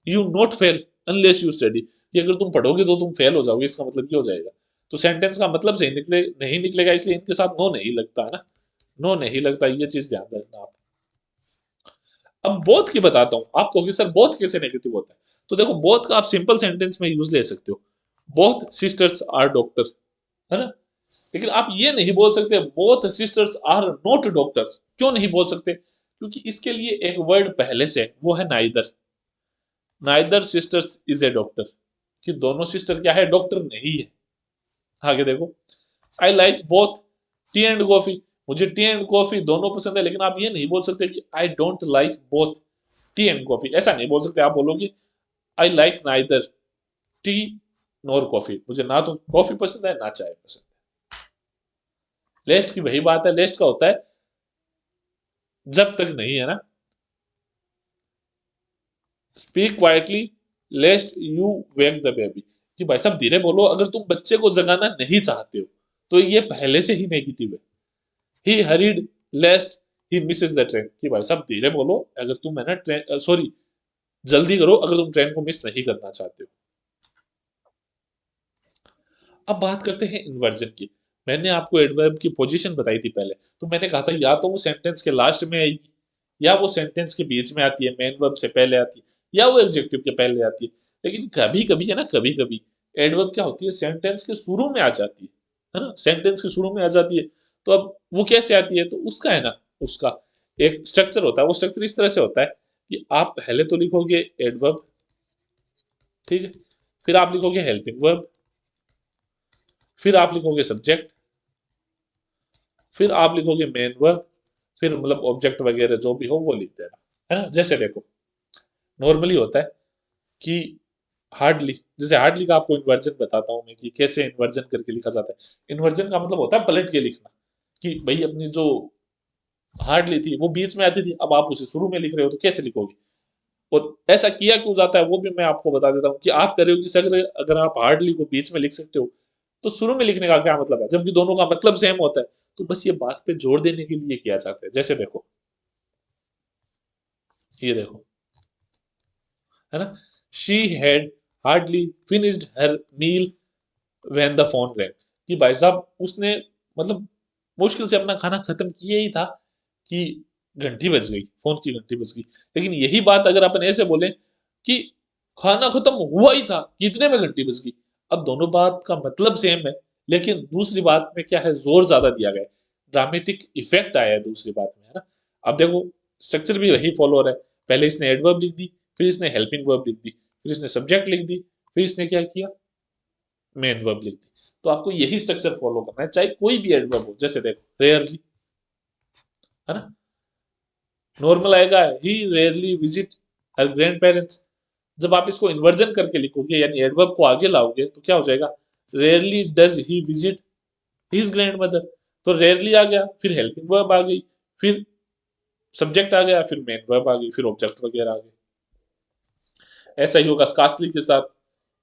you not fail unless you study, कि अगर तुम पढ़ोगे तो तुम फेल हो जाओगे, इसका मतलब ये हो जाएगा। तो सेंटेंस का मतलब सही निकले नहीं निकलेगा, इसलिए इनके साथ नो नहीं लगता, है ना, नो नहीं लगता, ये चीज ध्यान रखना आप। अब बोथ की बताता हूँ आपको कि सर बोथ कैसे नेगेटिव होता है। तो देखो, बोथ का आप सिंपल सेंटेंस में यूज ले सकते हो, बोथ सिस्टर्स आर डॉक्टर, है ना। लेकिन आप ये नहीं बोल सकते both sisters are not doctors. क्यों नहीं बोल सकते? क्योंकि इसके लिए एक वर्ड पहले से, वो है neither. Neither sisters is a doctor, कि दोनों सिस्टर क्या है, डॉक्टर नहीं है। आगे देखो, I like both T and coffee, मुझे टी एंड कॉफी दोनों पसंद है। लेकिन आप ये नहीं बोल सकते कि I don't like both T and coffee, ऐसा नहीं बोल सकते। आप बोलोगे I like neither T nor coffee, मुझे ना तो कॉफी पसंद है ना चाय पसंद है। लेस्ट की वही बात है, लेस्ट का होता है जब तक नहीं, है ना। Speak quietly लेस्ट you wake the baby, कि भाई साहब धीरे बोलो अगर तुम बच्चे को जगाना नहीं चाहते हो, तो ये पहले से ही नेगेटिव है। He hurried lest he misses the train, कि भाई साहब धीरे बोलो अगर तुम, है ना, ट्रेन, सॉरी, जल्दी करो अगर तुम ट्रेन को मिस नहीं करना चाहते हो। अब बात करते हैं इन्वर्जन की। मैंने आपको एडवर्ब की पोजीशन बताई थी पहले, तो मैंने कहा था या तो वो सेंटेंस के लास्ट में आएगी, या वो सेंटेंस के बीच में आती है, मेन वर्ब से पहले आती है, या वो एडजेक्टिव के पहले आती है। लेकिन कभी कभी, है ना, कभी कभी एडवर्ब क्या होती है, सेंटेंस के शुरू में आ जाती है ना, सेंटेंस के शुरू में आ जाती है। तो अब वो कैसे आती है, तो उसका, है ना, उसका एक स्ट्रक्चर होता है। वो स्ट्रक्चर इस तरह से होता है कि आप पहले तो लिखोगे एडवर्ब, ठीक है, फिर आप लिखोगे हेल्पिंग वर्ब, फिर आप लिखोगे सब्जेक्ट, फिर आप लिखोगे मेन वर्ब, फिर मतलब ऑब्जेक्ट वगैरह जो भी हो वो लिख देना, है ना। जैसे देखो, नॉर्मली होता है कि हार्डली, जैसे हार्डली का आपको इन्वर्जन बताता हूं मैं कि कैसे इन्वर्जन करके लिखा जाता है। इन्वर्जन का मतलब होता है पलट के लिखना, कि भाई अपनी जो हार्डली थी वो बीच में आती थी, अब आप उसे शुरू में लिख रहे हो तो कैसे लिखोगे। और ऐसा किया क्यों जाता है वो भी मैं आपको बता देता हूँ, कि आप करोगे कि अगर अगर आप हार्डली को बीच में लिख सकते हो, तो शुरू में लिखने का क्या मतलब है, जबकि दोनों का मतलब सेम होता है। तो बस ये बात पे जोर देने के लिए किया जाता है। जैसे देखो, ये देखो, है ना, she had hardly finished her meal when the phone rang, कि भाई साहब उसने मतलब मुश्किल से अपना खाना खत्म किया ही था कि घंटी बज गई, फोन की घंटी बज गई। लेकिन यही बात अगर अपन ऐसे बोले कि खाना खत्म हुआ ही था कि इतने में घंटी बज गई, अब दोनों बात का मतलब सेम है, लेकिन दूसरी बात में क्या है, जोर ज्यादा दिया गया है, ड्रामेटिक इफेक्ट आया है दूसरी बात में, है ना। अब देखो, स्ट्रक्चर भी वही फॉलो हो रहा है। पहले इसने एडवर्ब लिख दी, फिर इसने हेल्पिंग वर्ब लिख दी, फिर इसने सब्जेक्ट लिख दी, फिर इसने क्या किया, मेन वर्ब लिख दी। तो आपको यही स्ट्रक्चर फॉलो करना है, चाहे कोई भी एडवर्ब हो। जैसे देखो, रेयरली, है ना, नॉर्मल आएगा he rarely visit her grand parents. जब आप इसको इन्वर्जन करके लिखोगे, यानी एडवर्ब को आगे लाओगे, तो क्या हो जाएगा, rarely does he visit his grand mother. तो रेयरली आ गया, फिर हेल्पिंग वर्ब आ गई, फिर सब्जेक्ट आ गया, फिर मेन वर्ब आ गई, फिर ऑब्जेक्ट वगैरह आ गए। ऐसा ही होगा स्कार्सली के साथ।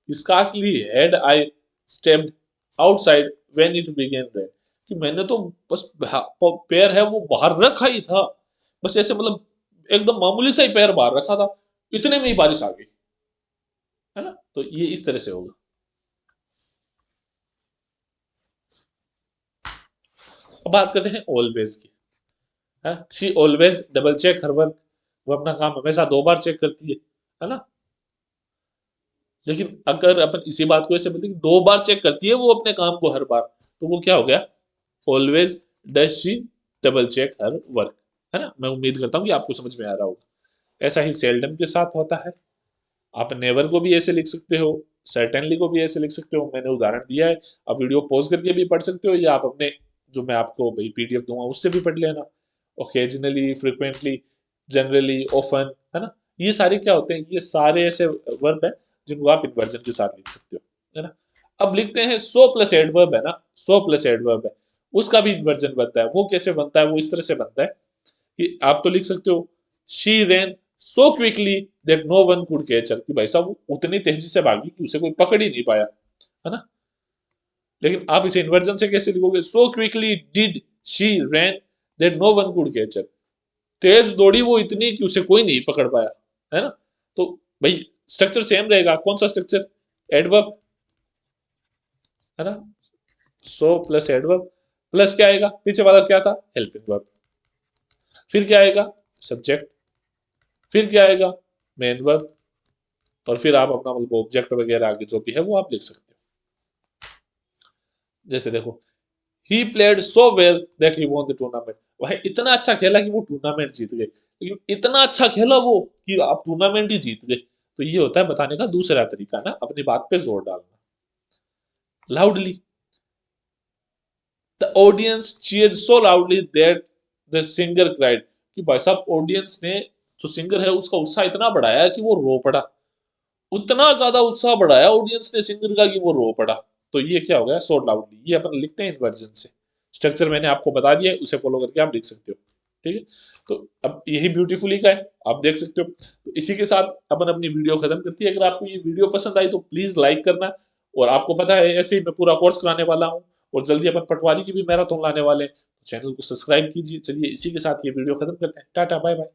Scarcely had I stepped outside when it began rain, कि मैंने तो बस पैर है वो बाहर रखा ही था, बस ऐसे मतलब एकदम मामूली सा ही पैर बाहर रखा था, इतने में ही बारिश आ गई, है ना। तो ये इस तरह से होगा। अब बात करते हैं ऑलवेज की, है, she always double check her work, वो अपना काम हमेशा 2 बार चेक करती है ना। लेकिन अगर अपन इसी बात को ऐसे बोलते कि 2 बार चेक करती है वो अपने काम को हर बार, तो वो क्या हो गया, always does she double check her work, है ना। मैं उम्मीद करता हूँ कि आपको समझ में आ रहा होगा। ऐसा ही सेल्डम के साथ होता है। आप नेवर को भी ऐसे लिख सकते हो, सर्टेनली को भी ऐसे लिख सकते हो, मैंने उदाहरण दिया है। आप वीडियो पॉज करके भी पढ़ सकते हो, या आप अपने जो मैं आपको भाई पीडीएफ दूंगा उससे भी पढ़ लेना। ओकेजनली, फ्रिक्वेंटली, जनरली, ऑफन, है ना, ये सारे क्या होते हैं, ये सारे ऐसे वर्ब है जिनको आप इन्वर्जन के साथ लिख सकते हो, है ना। अब लिखते हैं सो प्लस एडवर्ब, है ना, सो प्लस एडवर्ब है। उसका भी इन्वर्जन बनता है। वो कैसे बनता है? वो इस तरह से बनता है कि आप तो लिख सकते हो she ran so quickly that no one could catch her, कि भाई साहब वो उतनी तेजी से भागी कि उसे कोई पकड़ ही नहीं पाया, है ना। लेकिन आप इसे इन्वर्जन से कैसे लिखोगे? So quickly did she ran that no one could catch her, तेज दौड़ी वो इतनी कि उसे कोई नहीं पकड़ पाया, है ना। तो भाई स्ट्रक्चर सेम रहेगा। कौन सा स्ट्रक्चर? एडवर्ब, है ना। सो प्लस एडवर्ब प्लस क्या आएगा? पीछे वाला क्या था? Helping verb. फिर क्या आएगा? सब्जेक्ट। फिर क्या आएगा? Main verb. और फिर आप अपना मतलब ऑब्जेक्ट वगैरह आगे जो भी है वो आप लिख सकते हो। जैसे देखो, he played so well that he won the tournament, वह इतना अच्छा खेला कि वो टूर्नामेंट जीत गए। लेकिन इतना अच्छा खेला वो कि आप टूर्नामेंट ही जीत गए। तो ये होता है बताने का दूसरा तरीका ना, अपनी बात पे जोर डालना। Loudly, the audience cheered so loudly that the singer cried, कि भाई साहब ऑडियंस ने जो सिंगर है उसका उत्साह इतना बढ़ाया कि वो रो पड़ा। उतना ज्यादा उत्साह बढ़ाया ऑडियंस ने सिंगर का कि वो रो पड़ा। तो ये क्या हो गया? सो लाउडली। ये अपन लिखते हैं इन्वर्जन से। स्ट्रक्चर मैंने आपको बता दिया है, उसे फॉलो करके आप लिख सकते हो। ठीक है। तो अब यही ब्यूटीफुली का है, आप देख सकते हो। तो इसी के साथ अपन अपनी वीडियो खत्म करती है। अगर आपको ये वीडियो पसंद आई तो प्लीज लाइक करना। और आपको पता है ऐसे ही मैं पूरा कोर्स कराने वाला हूँ, और जल्दी अपन पटवारी की भी मैराथन लाने वाले हैं। तो चैनल को सब्सक्राइब कीजिए। चलिए इसी के साथ ये वीडियो खत्म करते हैं। टाटा बाय बाय।